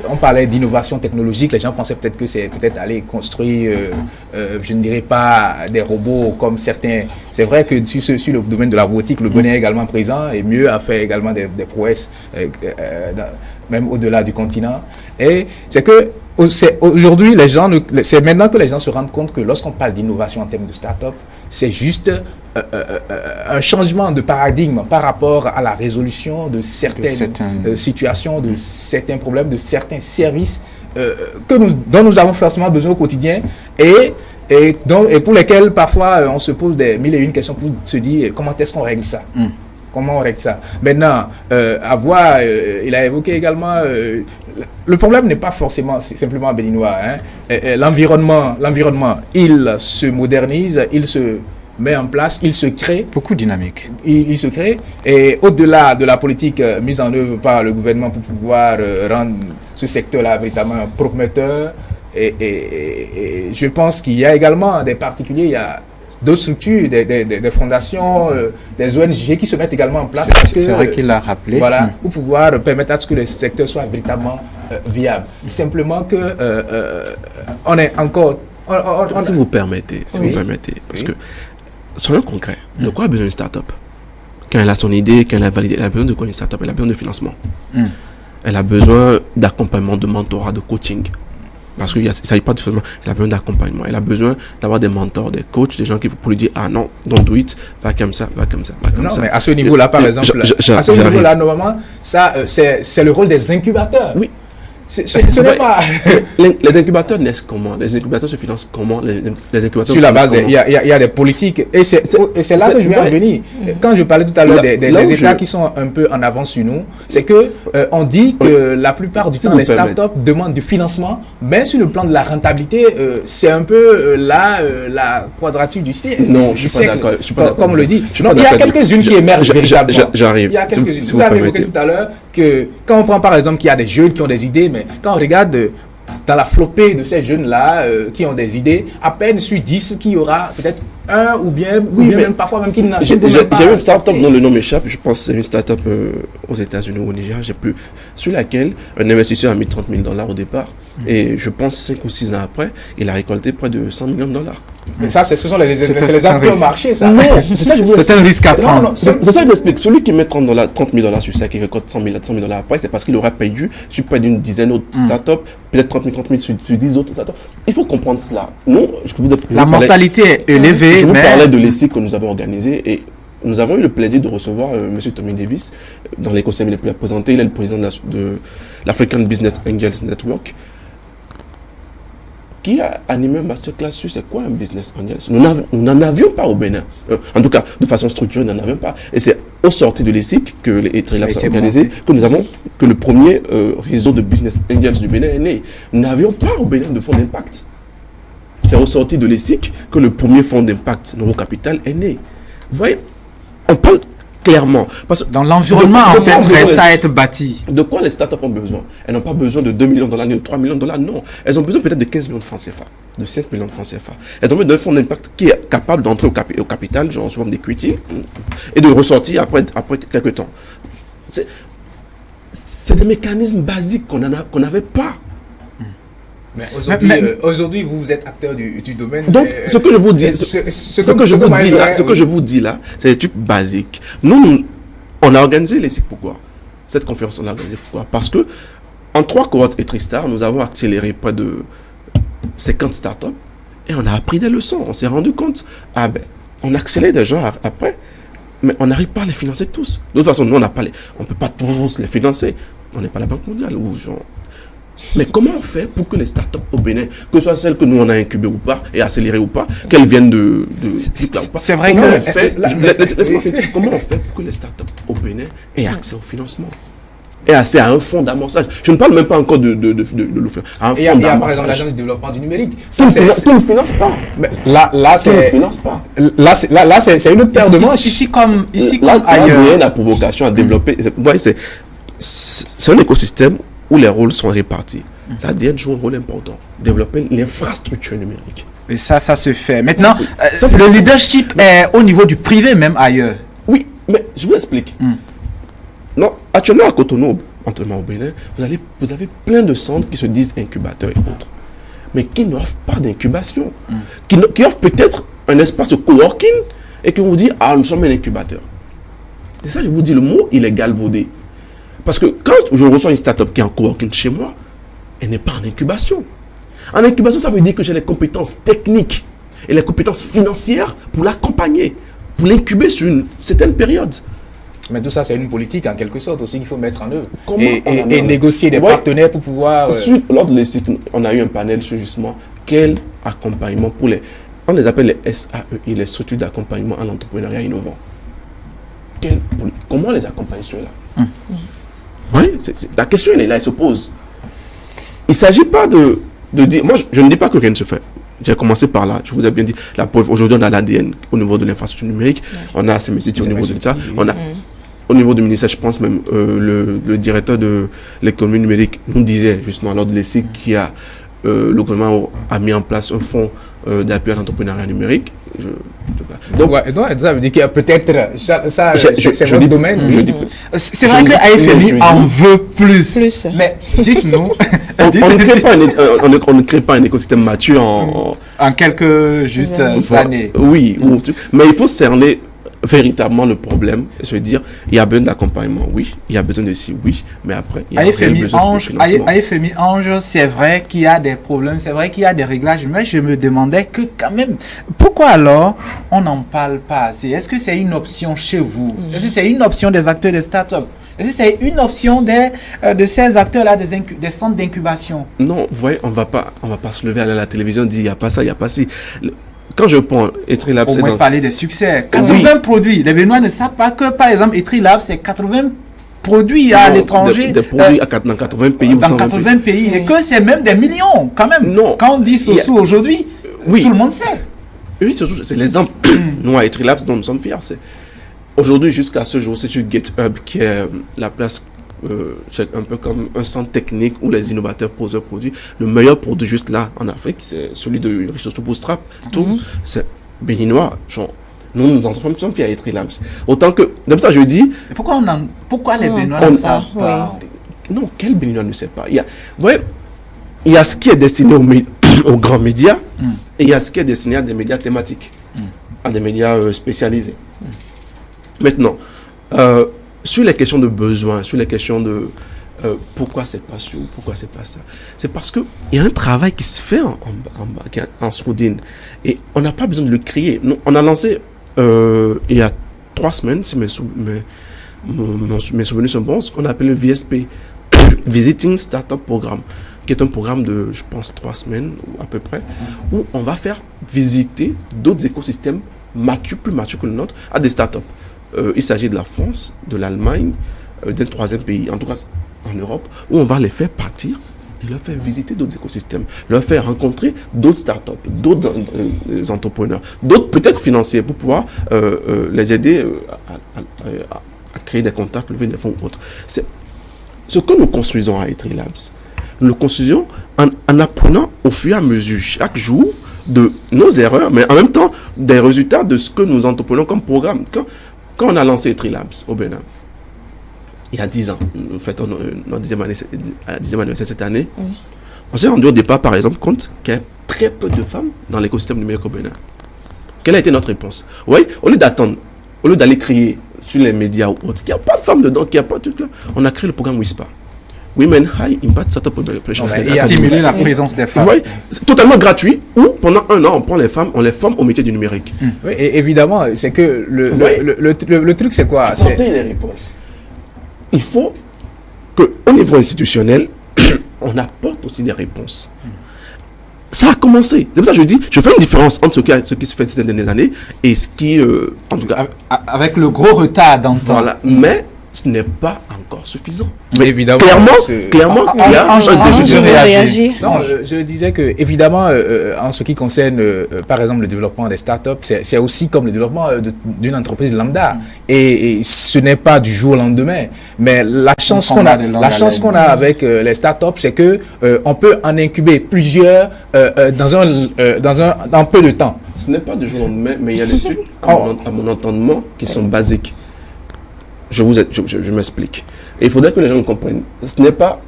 on parlait d'innovation technologique, les gens pensaient peut-être que c'est peut-être aller construire, je ne dirais pas des robots comme certains. C'est vrai que sur le domaine de la robotique, le Bénin est également présent et mieux a fait également des prouesses, même au-delà du continent. Et c'est que aujourd'hui, c'est maintenant que les gens se rendent compte que lorsqu'on parle d'innovation en termes de start-up, c'est juste un changement de paradigme par rapport à la résolution de certaines situations, de certains problèmes, de certains services dont nous avons forcément besoin au quotidien et pour lesquels parfois on se pose des mille et une questions pour se dire comment est-ce qu'on règle ça. Comment on règle ça? Maintenant, il a évoqué également, le problème n'est pas forcément simplement béninois. L'environnement, il se modernise, il se met en place, il se crée. Beaucoup dynamique. Il se crée. Et au-delà de la politique mise en œuvre par le gouvernement pour pouvoir rendre ce secteur-là véritablement prometteur, et je pense qu'il y a également des particuliers, il y a d'autres structures, des fondations, des ONG qui se mettent également en place. C'est vrai qu'il l'a rappelé. Voilà, pour pouvoir permettre à ce que le secteur soit véritablement viable. Simplement que on est encore... Si vous permettez, parce que, soyons concrets, de quoi a besoin une start-up? Quand elle a son idée, quand elle a validé, elle a besoin de quoi une start-up? Elle a besoin de financement. Elle a besoin d'accompagnement, de mentorat, de coaching. Parce qu'il ne s'agit pas de financement, elle a besoin d'accompagnement. Elle a besoin d'avoir des mentors, des coachs, des gens qui pour lui dire ah non, don't do it, va comme ça, va comme ça, va comme ça. Non, mais à ce niveau-là, par exemple, à ce niveau-là, normalement, ça, c'est le rôle des incubateurs. Oui. Ce n'est pas... Les incubateurs naissent comment? Les incubateurs se financent comment? Les incubateurs sur la base, il y a des politiques. Et c'est là que je viens en venir. Quand je parlais tout à l'heure des États qui sont un peu en avance sur nous, c'est que on dit que la plupart du temps, les startups demandent du financement, mais sur le plan de la rentabilité, c'est un peu la quadrature du cercle. Non, je suis pas d'accord. Comme on le dit. Il y a quelques-unes qui émergent véritablement. J'arrive. Il y a quelques-unes. Vous avez évoqué tout à l'heure que quand on prend par exemple qu'il y a des jeunes qui ont des idées, mais quand on regarde dans la flopée de ces jeunes-là qui ont des idées, à peine sur 10, qu'il y aura peut-être un ou bien même parfois même qui n'a pas. J'ai une start-up dont le nom m'échappe, je pense que c'est une start-up aux États-Unis ou au Niger, j'ai plus, sur laquelle un investisseur a mis $30 000 au départ. Et je pense 5 ou 6 ans après, il a récolté près de $100 millions. Mais ça, ce sont les acteurs au marché, ça. Non, c'est ça que je veux. C'est un risque à prendre. C'est ça que j'explique. Celui qui met $30 000 sur ça, qui récolte $100 000 après, c'est parce qu'il aura payé sur près d'une dizaine d'autres startups, peut-être 30 000 sur 10 autres startups. Il faut comprendre cela. Nous, la mortalité est élevée. Je vous parlais de l'ESIC que nous avons organisé et nous avons eu le plaisir de recevoir M. Tommy Davis dans l'écosystème les plus représentés. Il est le président de l'African Business Angels Network, qui a animé un masterclass sur c'est quoi un business angel. Nous n'en avions pas au Bénin. En tout cas, de façon structurée, nous n'en avions pas. Et c'est au sortir de l'ESIC que les Etrilabs ont organisé, que le premier réseau de business angels du Bénin est né. Nous n'avions pas au Bénin de fonds d'impact. C'est au sortir de l'ESIC que le premier fonds d'impact Neurocapital est né. Vous voyez, on parle clairement. Parce que dans l'environnement, en fait, reste à être bâti. De quoi les startups ont besoin? Elles n'ont pas besoin de $2 millions ni de $3 millions, non. Elles ont besoin peut-être de 15 millions de francs CFA, de 5 millions de francs CFA. Elles ont besoin d'un fonds d'impact qui est capable d'entrer au capital, genre sous forme d'equity, et de ressortir après quelques temps. C'est des mécanismes basiques qu'on n'avait pas. Mais aujourd'hui, vous êtes acteur du domaine. Donc, ce que je vous dis, ce que je vous dis là, c'est des trucs basiques. Nous, on a organisé les cycles. Pourquoi? Cette conférence, on l'a organisée pourquoi? Parce que en 3 cohortes et Tristar, nous avons accéléré près de 50 startups et on a appris des leçons. On s'est rendu compte, on accélère des gens après, mais on n'arrive pas à les financer tous. De toute façon, nous, on ne peut pas tous les financer. On n'est pas la Banque mondiale ou genre. Mais comment on fait pour que les startups au Bénin, que ce soit celles que nous on a incubées ou pas, et accélérées ou pas, qu'elles viennent de pas. C'est vrai comment on fait pour que les startups au Bénin aient accès au financement et accès à un fonds d'amorçage? Je ne parle même pas encore de l'offre. Un fonds d'amorçage. Par exemple, l'agence de développement du numérique. Qui ne finance pas. Mais là, c'est une paire de manches. Ici comme ailleurs. L'ADN a pour vocation à développer. Vous voyez, c'est un écosystème où les rôles sont répartis. L'ADN joue un rôle important. Développer l'infrastructure numérique. Et ça se fait. Maintenant, le leadership est au niveau du privé, même ailleurs. Oui, mais je vous explique. Non, actuellement à Cotonou, au Bénin, vous avez plein de centres qui se disent incubateurs et autres, mais qui n'offrent pas d'incubation. Qui offrent peut-être un espace de coworking et qui vous dit, nous sommes un incubateur. C'est ça, je vous dis, le mot, il est galvaudé. Parce que quand je reçois une start-up qui est en coworking chez moi, elle n'est pas en incubation. En incubation, ça veut dire que j'ai les compétences techniques et les compétences financières pour l'accompagner, pour l'incuber sur une certaine période. Mais tout ça, c'est une politique en quelque sorte aussi qu'il faut mettre en œuvre. Et négocier des partenaires pour pouvoir... Lors de l'ESIC, on a eu un panel sur justement quel accompagnement pour les... On les appelle les SAEI, les structures d'accompagnement à l'entrepreneuriat innovant. Comment les accompagner ceux-là? Oui, la question elle est là, elle se pose. Il ne s'agit pas de dire, moi je ne dis pas que rien ne se fait. J'ai commencé par là, je vous ai bien dit, la preuve, aujourd'hui on a l'ADN au niveau de l'infrastructure numérique, on a CMCT au niveau de l'État, on a au niveau du ministère, je pense même le directeur de l'économie numérique nous disait justement lors de l'ESIC qu'il y a le gouvernement a mis en place un fonds d'appui à l'entrepreneuriat numérique. Donc, ça veut dire qu'il y a peut-être c'est votre domaine. C'est vrai que AFMI en veut plus. Mais dites-nous, on ne crée pas un écosystème mature en quelques années. Oui, mais il faut cerner véritablement le problème et se dire il y a besoin d'accompagnement, oui, il y a besoin de ci, oui, mais après il y a besoin de financement. AFMI Ange, c'est vrai qu'il y a des problèmes, c'est vrai qu'il y a des réglages, mais je me demandais que quand même, pourquoi alors on n'en parle pas assez? Est-ce que c'est une option chez vous? Est-ce que c'est une option des acteurs des startups? Est-ce que c'est une option de ces acteurs-là, des centres d'incubation? Non, vous voyez, on va pas se lever, aller à la télévision, dire il n'y a pas ça, il n'y a pas ci. Quand je prends Etrilabs, au moins parler des succès. 80 produits. Les Béninois ne savent pas que, par exemple, Etrilabs, c'est 80 produits à l'étranger. Des produits dans 80 pays. Dans 80 pays. Et que c'est même des millions, quand même. Non. Quand on dit Soso aujourd'hui, tout le monde sait. Oui, surtout, c'est l'exemple. Nous, à Etrilabs, dont nous sommes fiers. Aujourd'hui, jusqu'à ce jour, c'est sur GitHub qui est la place c'est un peu comme un centre technique où les innovateurs posent leurs produits. Le meilleur produit juste là en Afrique, c'est celui de Ressources Bootstrap. Tout, c'est béninois. Genre, nous en sommes fiers à Etri Labs. Autant que, comme ça je dis... Pourquoi les Béninois ne savent pas? Non, quel Béninois ne sait pas? Vous voyez, il y a ce qui est destiné aux grands médias et il y a ce qui est destiné à des médias thématiques, à des médias spécialisés. Maintenant, sur les questions de besoin, sur les questions de pourquoi c'est pas sûr, pourquoi c'est pas ça, c'est parce qu'il y a un travail qui se fait en sourdine et on n'a pas besoin de le crier. Nous, on a lancé il y a 3 semaines, si mes souvenirs sont bons, ce qu'on appelle le VSP, Visiting Startup Programme, qui est un programme de, je pense, 3 semaines à peu près, où on va faire visiter d'autres écosystèmes plus matures que le nôtre à des startups. Il s'agit de la France, de l'Allemagne, d'un 3e pays, en tout cas en Europe, où on va les faire partir et leur faire visiter d'autres écosystèmes, leur faire rencontrer d'autres startups, d'autres entrepreneurs, d'autres peut-être financiers pour pouvoir les aider à créer des contacts, lever des fonds ou autres. C'est ce que nous construisons à Etri Labs. Nous le construisons en apprenant au fur et à mesure, chaque jour, de nos erreurs, mais en même temps des résultats de ce que nous entreprenons comme programme. Quand on a lancé Etri Labs au Bénin, il y a 10 ans, nous fêtons notre 10e anniversaire cette année, on s'est rendu au départ, par exemple, compte qu'il y a très peu de femmes dans l'écosystème numérique au Bénin. Quelle a été notre réponse? Oui, au lieu d'attendre, au lieu d'aller crier sur les médias ou autres, qu'il n'y a pas de femmes dedans, qu'il n'y a pas de truc là, on a créé le programme WISPA. Women High Impact Startup Operation. Et stimuler la présence des femmes. Oui, c'est totalement gratuit, où pendant 1 an, on prend les femmes, on les forme au métier du numérique. Oui, et évidemment, c'est que le truc, c'est quoi? C'est apporter les réponses. Il faut qu'au niveau institutionnel, on apporte aussi des réponses. Ça a commencé. C'est pour ça que je dis, je fais une différence entre ce qui se fait ces dernières années et ce qui, en tout cas... Avec le gros retard dans le temps. Voilà, mais ce n'est pas encore suffisant. Mais évidemment, clairement, il y a un défi de réagir. Non, je disais que, évidemment, en ce qui concerne, par exemple, le développement des startups, c'est aussi comme le développement d'une entreprise lambda. Et ce n'est pas du jour au lendemain. Mais la chance qu'on a avec les startups, c'est que on peut en incuber plusieurs dans peu de temps. Ce n'est pas du jour au lendemain, mais il y a des trucs, à mon entendement, qui sont basiques. Je m'explique. Et il faudrait que les gens comprennent. Ce n'est pas...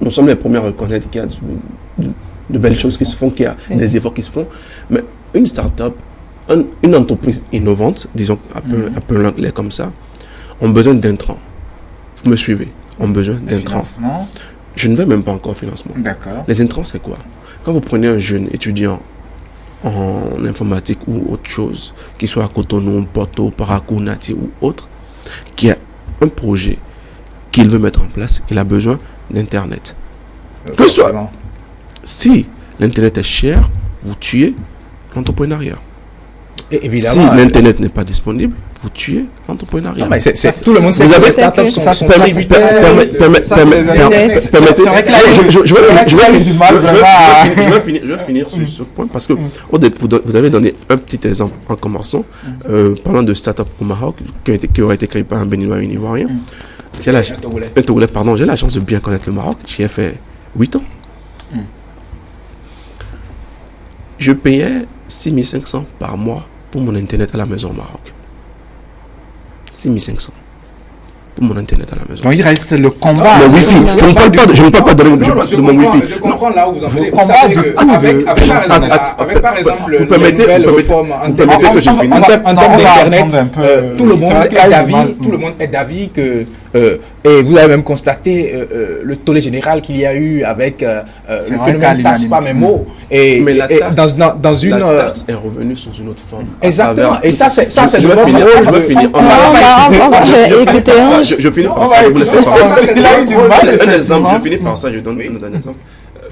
Nous sommes les premiers à reconnaître qu'il y a de belles choses qui se font, qu'il y a des efforts qui se font. Mais une start-up, une entreprise innovante, disons, appelons-les comme ça, ont besoin d'intrants. Vous me suivez? Ont besoin d'intrants. Je ne veux même pas encore financement. D'accord. Les intrants, c'est quoi? Quand vous prenez un jeune étudiant en informatique ou autre chose, qu'il soit à Cotonou, Porto, Parakou, Nati ou autre, qui a un projet qu'il veut mettre en place, il a besoin d'Internet. Que soit, si l'Internet est cher, vous tuez l'entrepreneuriat. Si l'Internet n'est pas disponible, vous tuez l'entrepreneuriat. Non, mais tout le monde sait que les startups sont tributaires. Je vais finir sur ce point parce que vous avez donné un petit exemple en commençant, parlant de startup au Maroc qui aurait été créé par un Béninois et un Ivoirien. J'ai la chance de bien connaître le Maroc. J'y ai fait 8 ans. Je payais 6 500 par mois pour mon internet à la maison au Maroc. 6 500 pour mon internet à la maison. Donc il reste le combat. Le wifi. Je ne parle pas de mon wifi. Je comprends là où vous en venez. Vous savez avec par exemple vous permettez que je finisse. En termes d'internet, tout le monde est d'avis que et vous avez même constaté le tollé général qu'il y a eu avec le phénomène taxe par mémo. Mais la taxe est revenue sous une autre forme. Exactement. Et ça, c'est je vais finir. Je finis par ça. Vous laissez par un exemple. Je finis par ça. Je donne un exemple.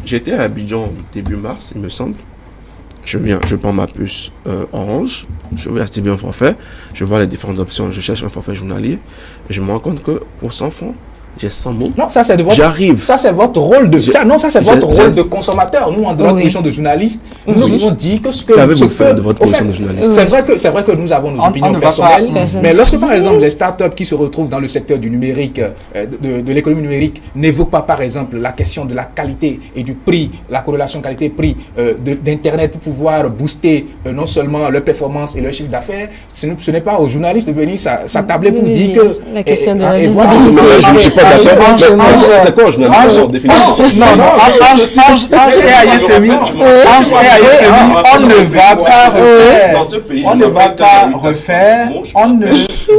J'étais à Abidjan début mars, il me semble. Je prends ma puce Orange, je vais activer un forfait, je vois les différentes options, je cherche un forfait journalier et je me rends compte que pour 100 francs, j'ai 100 mots. Non, ça c'est de votre. J'arrive. Ça c'est votre rôle de. Ça, non, ça c'est votre rôle de consommateur. Nous, en notre position de journaliste, nous devons dire que ce que. Qu'avez-vous fait de votre position de journaliste? C'est vrai que nous avons nos opinions personnelles. Mais lorsque par exemple les startups qui se retrouvent dans le secteur du numérique, de l'économie numérique, n'évoquent pas par exemple la question de la qualité et du prix, la corrélation qualité-prix d'internet pour pouvoir booster non seulement leur performance et leur chiffre d'affaires, ce n'est pas aux journalistes de venir s'attabler pour dire que la question de la je ne suis pas d'accord. C'est quoi un journaliste en définition? Non, on ne va pas refaire. Dans ce pays, On ne va pas refaire. On ne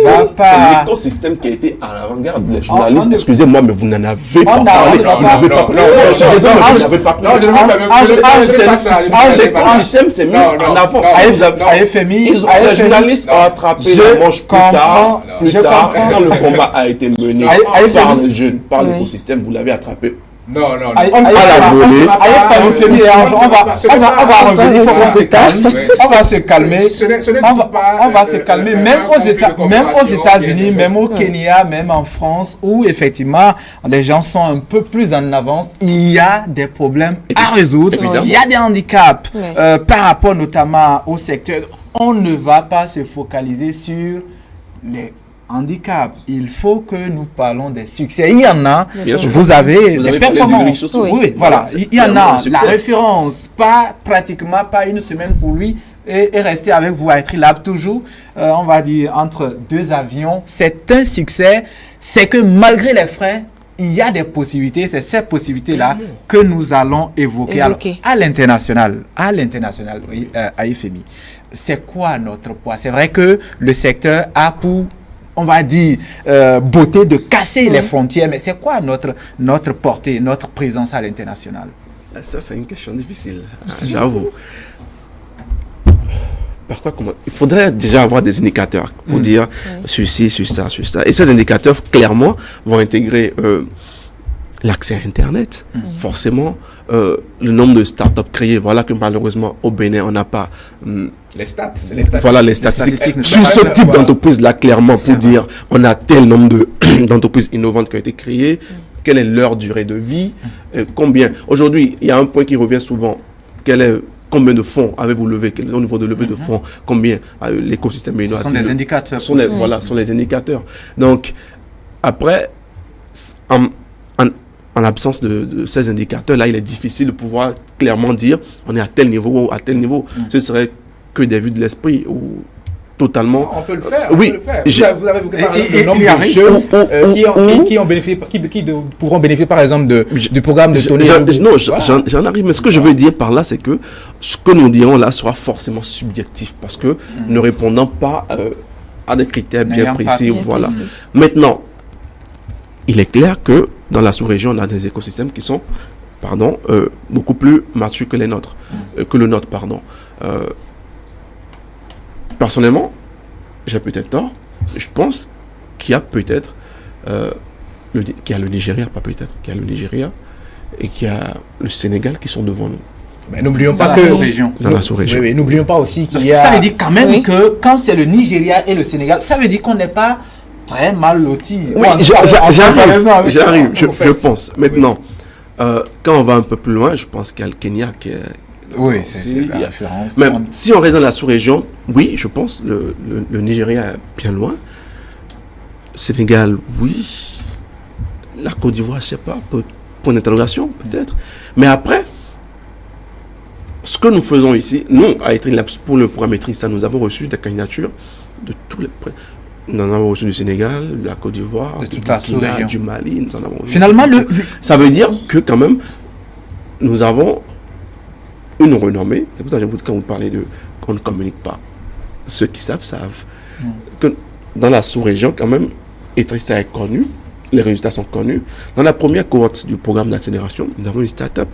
va pas. C'est l'écosystème qui a été à l'avant-garde des journalistes. Excusez-moi, mais vous n'en avez pas parlé. Vous n'avez pas parlé. Je suis désolé, mais vous n'avez pas parlé. L'écosystème s'est mis en avance. Les journalistes ont attrapé la manche plus tard, quand le combat a été mené par les jeunes, par l'écosystème, vous l'avez attrapé. Non. On va revenir, on se calme. On va se calmer. On va se calmer, même aux États-Unis, même au Kenya, même en France, où effectivement les gens sont un peu plus en avance. Il y a des problèmes à résoudre. Il y a des handicaps par rapport notamment au secteur. On ne va pas se focaliser sur les handicap. Il faut que nous parlons des succès. Il y en a. Vous avez des performances. Oui, voilà. Il y en a. La référence, pratiquement pas une semaine pour lui et rester avec vous à être Lab toujours. On va dire entre deux avions. C'est un succès. C'est que malgré les freins, il y a des possibilités. C'est ces possibilités-là que nous allons évoquer. Alors, à l'international, à IFMI, c'est quoi notre poids? C'est vrai que le secteur a pour, on va dire, beauté de casser les frontières, mais c'est quoi notre portée, notre présence à l'international? Ça, c'est une question difficile, j'avoue. Il faudrait déjà avoir des indicateurs pour dire sur ci, sur ça, sur ça. Et ces indicateurs, clairement, vont intégrer l'accès à Internet. Forcément, le nombre de startups créées. Voilà que malheureusement, au Bénin, on n'a pas... les stats. Voilà les statistiques. Sur ce type d'entreprise-là, clairement, pour dire on a tel nombre d'entreprises innovantes qui ont été créées, quelle est leur durée de vie, combien. Aujourd'hui, il y a un point qui revient souvent. Combien de fonds avez-vous levé? Quel est le niveau de levée de fonds? Combien l'écosystème innovatif? Ce sont des indicateurs. Voilà, ce sont les indicateurs. Donc, après, en l'absence de ces indicateurs-là, il est difficile de pouvoir clairement dire on est à tel niveau ou à tel niveau. Ce serait que des vues de l'esprit ou totalement... On peut le faire. Oui. Vous avez parlé de nombre de jeunes qui pourront bénéficier par exemple du programme de Tony. Non, j'en arrive. Mais ce que je veux dire par là, c'est que ce que nous dirons là sera forcément subjectif parce que ne répondant pas à des critères bien précis. Voilà. Maintenant, il est clair que dans la sous-région, on a des écosystèmes qui sont beaucoup plus matures que le nôtre. Personnellement, j'ai peut-être tort. Je pense qu'il y a peut-être qu'il y a le Nigeria, pas peut-être, qu'il y a le Nigeria et qu'il y a le Sénégal qui sont devant nous. Mais n'oublions pas que dans la sous-région. Oui, n'oublions pas aussi qu'il y a... Ça veut dire quand même que quand c'est le Nigeria et le Sénégal, ça veut dire qu'on n'est pas très mal lotis. Oui, j'arrive, je pense. Maintenant, quand on va un peu plus loin, je pense qu'il y a le Kenya qui est... Oui, c'est la référence. Même si on reste dans la sous-région, oui, je pense le Nigeria est bien loin. Sénégal, oui. La Côte d'Ivoire, je ne sais pas, point d'interrogation, peut-être. Mais après, ce que nous faisons ici, nous, à Etrinlabs, pour le programme Maîtrise, nous avons reçu des candidatures de tous les... Nous en avons reçu du Sénégal, de la Côte d'Ivoire, du Mali, nous en avons reçu. Finalement, ça veut dire que quand même, nous avons une renommée. C'est pour ça que quand vous parlez qu'on ne communique pas, ceux qui savent. Que dans la sous-région, quand même, Etrista est connu, les résultats sont connus. Dans la première cohorte du programme d'accélération, nous avons une start-up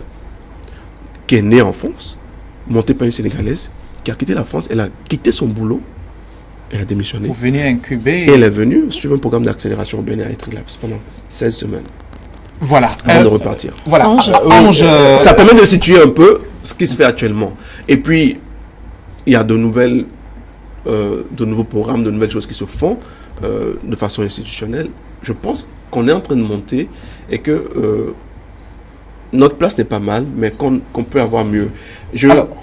qui est née en France, montée par une Sénégalaise, qui a quitté la France, elle a quitté son boulot, elle a démissionné. Pour venir incuber. Et elle est venue suivre un programme d'accélération au Bénin à Etrinlabs pendant 16 semaines. Voilà. Avant de repartir. Voilà. Ça permet de situer un peu ce qui se fait actuellement. Et puis, il y a de nouveaux programmes, de nouvelles choses qui se font de façon institutionnelle. je pense qu'on est en train de monter et que notre place n'est pas mal, mais qu'on peut avoir mieux.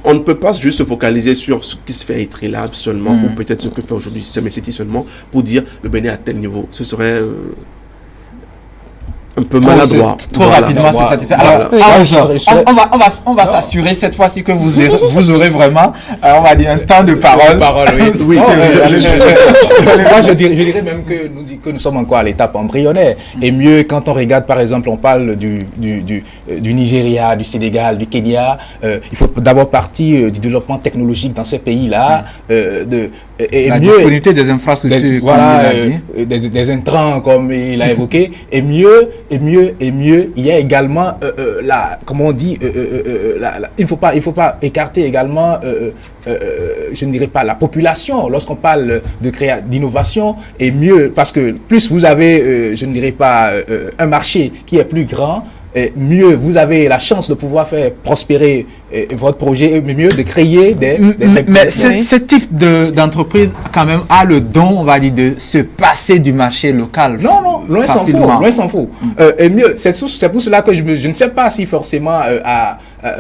On ne peut pas juste se focaliser sur ce qui se fait à Etrelab seulement, ou peut-être ce que fait aujourd'hui CMCT seulement, pour dire le Bénin à tel niveau. Ce serait un peu maladroit. Trop rapidement, c'est satisfait. Alors, on va s'assurer cette fois-ci que vous aurez vraiment, on va dire, un temps de parole. Oui, moi, je dirais même que nous sommes encore à l'étape embryonnaire. Et mieux, quand on regarde, par exemple, on parle du Nigeria, du Sénégal, du Kenya, il faut d'abord partir du développement technologique dans ces pays-là, la disponibilité des infrastructures, voilà, des intrants, comme il a évoqué, et mieux, il y a également, comment on dit, il ne faut pas écarter également, je ne dirais pas la population, lorsqu'on parle d'innovation, et mieux, parce que plus vous avez, je ne dirais pas, un marché qui est plus grand, et mieux vous avez la chance de pouvoir faire prospérer votre projet, et mieux de créer des mais ce type d'entreprise quand même a le don, on va dire, de se passer du marché local. Non, loin s'en faut. Et mieux, c'est pour cela que je ne sais pas si forcément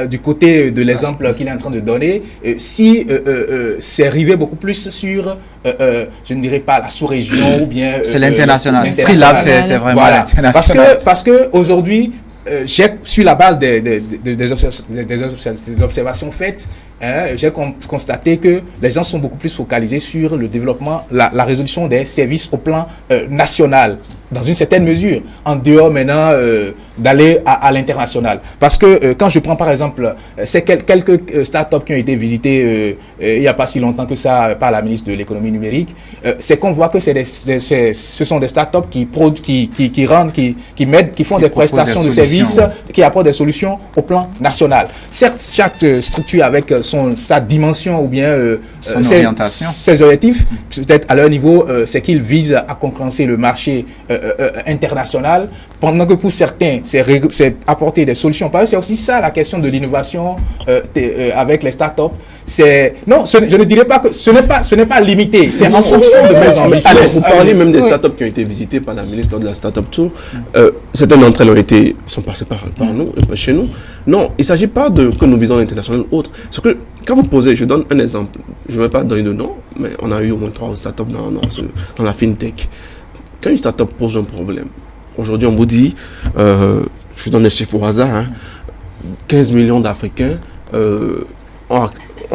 du côté de l'exemple qu'il est en train de donner, si c'est arrivé beaucoup plus sur, je ne dirais pas la sous-région ou bien... c'est l'international. Trilab, c'est vraiment l'international. Parce que aujourd'hui, sur la base des observations faites, j'ai constaté que les gens sont beaucoup plus focalisés sur le développement, la résolution des services au plan national, dans une certaine mesure, en dehors maintenant d'aller à l'international. Parce que quand je prends par exemple ces quelques startups qui ont été visitées il n'y a pas si longtemps que ça par la ministre de l'économie numérique, c'est qu'on voit que ce sont des startups qui font des prestations de services, qui apportent des solutions au plan national. Certes, chaque structure avec sa dimension ou bien ses objectifs, peut-être à leur niveau, c'est qu'ils visent à concurrencer le marché international, pendant que pour certains, c'est apporter des solutions. Parce que c'est aussi ça la question de l'innovation avec les startups. Non, je ne dirais pas que ce n'est pas limité, c'est en fonction de mes ambitions. Allez, vous parlez même des startups qui ont été visitées par la ministre lors de la Startup Tour. Certaines d'entre elles sont passées par nous, chez nous. Non, il ne s'agit pas que nous visons l'international ou autre. Ce que, quand vous posez, je donne un exemple, je ne vais pas donner de nom, mais on a eu au moins 3 startups dans la fintech. Quand une startup pose un problème, aujourd'hui on vous dit, je donne des chiffres au hasard, 15 millions d'Africains ont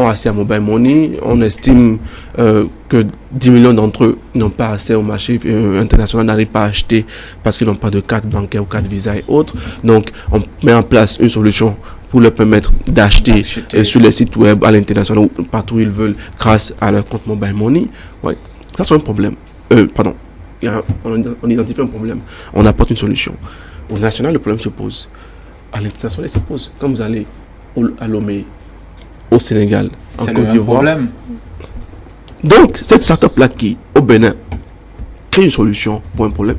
accès à mobile money, on estime que 10 millions d'entre eux n'ont pas accès au marché international, n'arrivent pas à acheter parce qu'ils n'ont pas de carte bancaire ou carte Visa et autres. Donc on met en place une solution pour leur permettre d'acheter sur les sites web à l'international ou partout où ils veulent grâce à leur compte mobile money. Ouais. Ça c'est un problème. On identifie un problème, on apporte une solution. Au national, le problème se pose. À l'international, il se pose. Quand vous allez à Lomé, au Sénégal, en Côte d'Ivoire. Donc, cette startup-là qui, au Bénin, crée une solution pour un problème,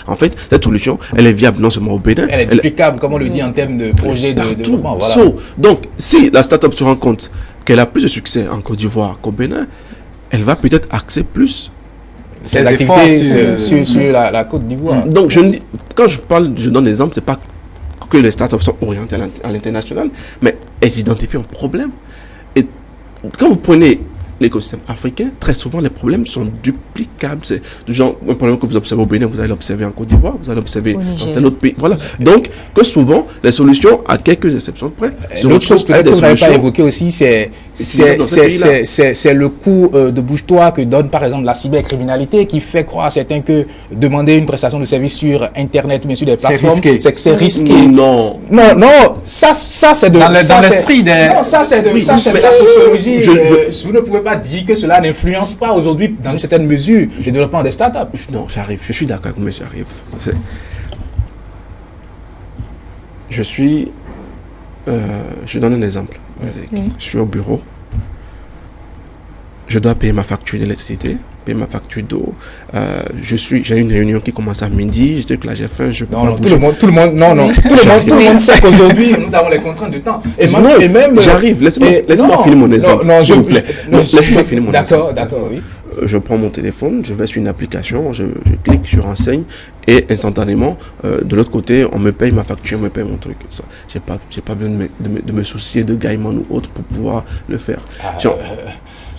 en fait, cette solution, elle est viable non seulement au Bénin. Elle est duplicable, comme on le dit, en termes de projet de développement. Voilà. Donc, si la startup se rend compte qu'elle a plus de succès en Côte d'Ivoire qu'au Bénin, elle va peut-être axer plus ses activités sur la Côte d'Ivoire. Donc, quand je donne des exemples, ce n'est pas que les startups sont orientées à l'international, mais elles identifient un problème. Et quand vous prenez l'écosystème africain, très souvent les problèmes sont duplicables. C'est du genre un problème que vous observez au Bénin, vous allez l'observer en Côte d'Ivoire, vous allez l'observer dans tel autre pays. Voilà. Donc, que souvent, les solutions, à quelques exceptions près, l'autre chose que vous n'avez pas évoqué aussi, c'est le coup de bouge-toi que donne par exemple la cybercriminalité qui fait croire à certains que demander une prestation de service sur Internet, bien sûr, des plateformes, c'est risqué. Non, ça c'est de... Dans l'esprit des... Non, ça c'est de la sociologie. Vous ne pouvez pas dire que cela n'influence pas aujourd'hui, dans une certaine mesure, le développement des startups. Non, j'arrive. Je suis d'accord, mais j'arrive. Je donne un exemple. Je suis au bureau. Je dois payer ma facture d'électricité, payer ma facture d'eau. J'ai une réunion qui commence à midi. Je dis que là j'ai faim, je peux pas bouger. Tout le monde sait qu'aujourd'hui nous avons les contraintes de temps. Et même j'arrive. Laisse-moi finir mon exemple. S'il vous plaît. Laisse-moi finir mon exemple. D'accord, oui. je prends mon téléphone, je vais sur une application, je clique, je renseigne et instantanément, de l'autre côté, on me paye ma facture, on me paye mon truc. J'ai pas besoin de me soucier de Gaiman ou autre pour pouvoir le faire. Genre,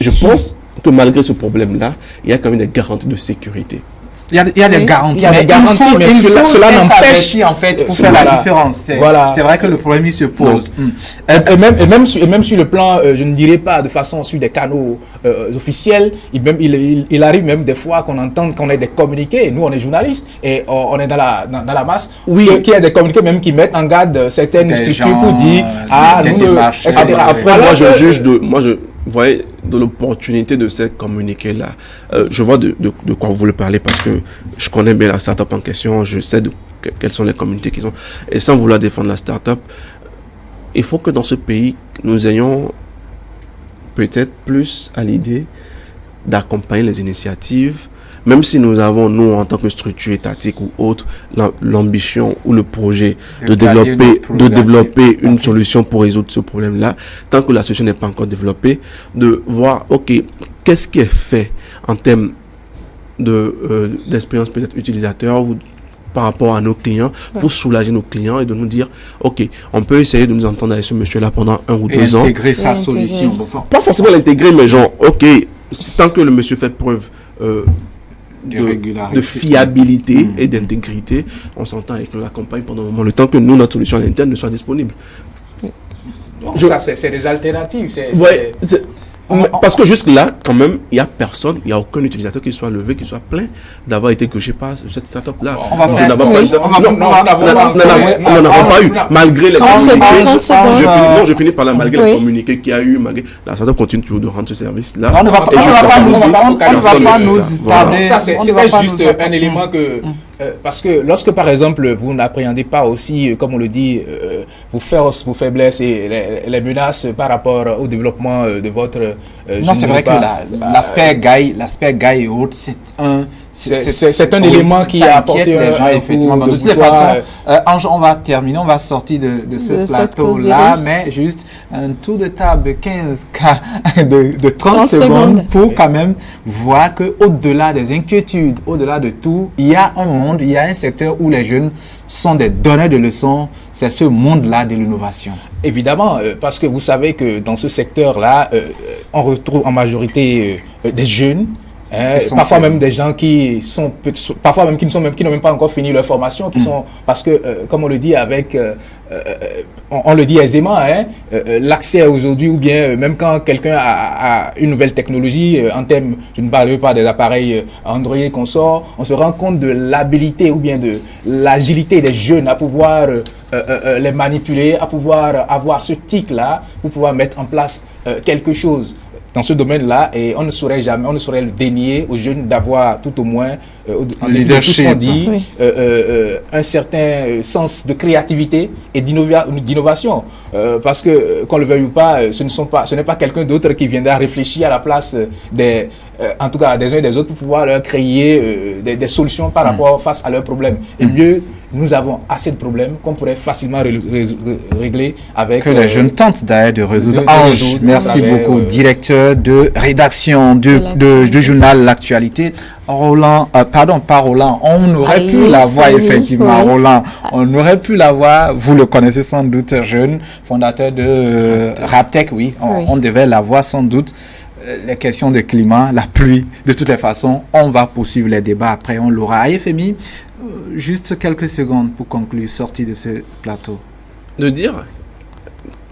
je pense que malgré ce problème-là, il y a quand même des garanties de sécurité. Il y a des garanties. Il y a des garanties, mais cela n'empêche en fait pour faire la différence. C'est vrai que le problème il se pose. Et même sur le plan, je ne dirais pas de façon sur des canaux officiels, il arrive même des fois qu'on entende qu'on ait des communiqués. Nous, on est journalistes et on est dans la masse. Oui, qu'il y a des communiqués même qui mettent en garde certaines structures pour dire etc. Après, moi, je voyez de l'opportunité de ces communiqués-là. Je vois de quoi vous voulez parler parce que je connais bien la start-up en question, je sais quelles sont les communautés qui sont. Et sans vouloir défendre la start-up, il faut que dans ce pays, nous ayons peut-être plus à l'idée d'accompagner les initiatives, même si nous avons, nous, en tant que structure étatique ou autre, l'ambition ou le projet de développer une solution pour résoudre ce problème-là, tant que la solution n'est pas encore développée, de voir, OK, qu'est-ce qui est fait en termes d'expérience peut-être utilisateur ou par rapport à nos clients, pour soulager nos clients et de nous dire, OK, on peut essayer de nous entendre avec ce monsieur-là pendant 1 ou 2 ans. Intégrer sa solution. Pas forcément l'intégrer, mais genre, OK, tant que le monsieur fait preuve de fiabilité et d'intégrité, on s'entend et qu'on l'accompagne pendant un moment, le temps que nous, notre solution à l'interne ne soit disponible. Ça, c'est des alternatives. Parce que jusque là, quand même, il n'y a personne, il n'y a aucun utilisateur qui soit levé, qui soit plein d'avoir été coché par cette start-up-là. On va faire. On n'en a pas eu. Malgré les communiqués. Je finis par là. Malgré les communiqués qu'il y a eu, la start-up continue toujours de rendre ce service-là. On ne va pas nous tarder. Ça, c'est juste un élément que. Parce que lorsque, par exemple, vous n'appréhendez pas aussi, comme on le dit, vos faiblesses et les menaces par rapport au développement de votre... non, c'est vrai que l'aspect gay et autres, c'est un élément qui a apporté les gens, effectivement. De toute façon, Ange, on va terminer, on va sortir de ce plateau-là, mais juste un tour de table de 30 secondes pour quand même voir qu'au-delà des inquiétudes, au-delà de tout, il y a un monde, il y a un secteur où les jeunes sont des donneurs de leçons, c'est ce monde-là de l'innovation. Évidemment, parce que vous savez que dans ce secteur-là, on retrouve en majorité des jeunes, parfois même des gens qui sont parfois même qui n'ont même pas encore fini leur formation, qui sont parce que comme on le dit avec on le dit aisément, l'accès aujourd'hui, ou bien même quand quelqu'un a une nouvelle technologie en termes, je ne parle pas des appareils Android qu'on sort, on se rend compte de l'habilité ou bien de l'agilité des jeunes à pouvoir les manipuler, à pouvoir avoir ce tic-là pour pouvoir mettre en place quelque chose dans ce domaine-là, et on ne saurait le dénier aux jeunes d'avoir tout au moins, en dépit de tout ce qu'on dit, un certain sens de créativité et d'innovation. Parce que, qu'on le veuille ou pas, ce n'est pas quelqu'un d'autre qui viendra réfléchir à la place en tout cas des uns et des autres, pour pouvoir leur créer des solutions par rapport face à leurs problèmes. Et mieux, nous avons assez de problèmes qu'on pourrait facilement régler avec... Que les jeunes tentent d'ailleurs de résoudre. Ange, merci beaucoup, directeur de rédaction du journal L'Actualité. Roland, pas Roland, on aurait pu l'avoir effectivement, Roland, on aurait pu l'avoir, vous le connaissez sans doute, jeune, fondateur de Raptech, oui, on devait l'avoir sans doute. Les questions de climat, la pluie, de toutes les façons, on va poursuivre les débats après, on l'aura. FMI, juste quelques secondes pour conclure, sortie de ce plateau. De dire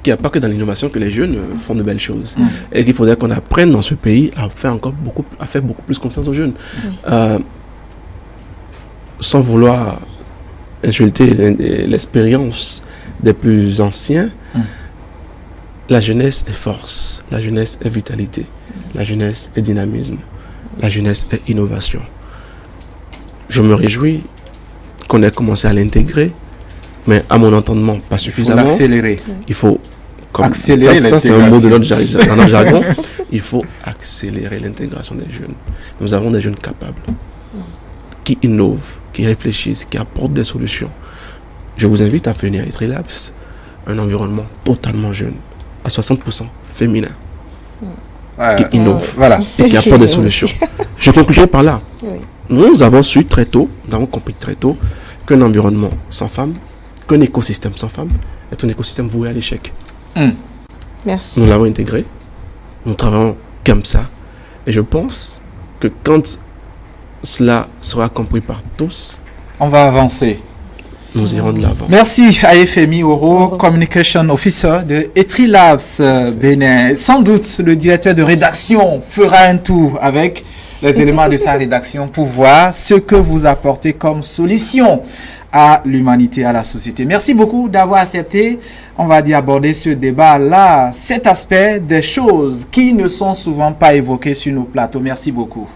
qu'il n'y a pas que dans l'innovation que les jeunes font de belles choses. Et qu'il faudrait qu'on apprenne dans ce pays à faire beaucoup plus confiance aux jeunes. Sans vouloir insulter l'expérience des plus anciens, la jeunesse est force, la jeunesse est vitalité, la jeunesse est dynamisme, la jeunesse est innovation. Je me réjouis qu'on ait commencé à l'intégrer, mais à mon entendement, pas suffisamment. Il faut accélérer. Ça, c'est un mot de notre jargon. Il faut accélérer l'intégration des jeunes. Nous avons des jeunes capables, qui innovent, qui réfléchissent, qui apportent des solutions. Je vous invite à venir à Etrelabs, un environnement totalement jeune, à 60% féminin. qui innove, voilà, et qui apporte des solutions. Je conclurai par là. Oui. Nous avons su très tôt, nous avons compris très tôt qu'un environnement sans femmes, qu'un écosystème sans femmes est un écosystème voué à l'échec. Merci. Nous l'avons intégré, nous travaillons comme ça, et je pense que quand cela sera compris par tous, on va avancer. Nous irons de l'avant. Merci à Ayefemi Oro, Communication Officer de Etri Labs Bénin. Sans doute, le directeur de rédaction fera un tour avec les éléments de sa rédaction pour voir ce que vous apportez comme solution à l'humanité, à la société. Merci beaucoup d'avoir accepté, on va dire, aborder ce débat-là, cet aspect des choses qui ne sont souvent pas évoquées sur nos plateaux. Merci beaucoup.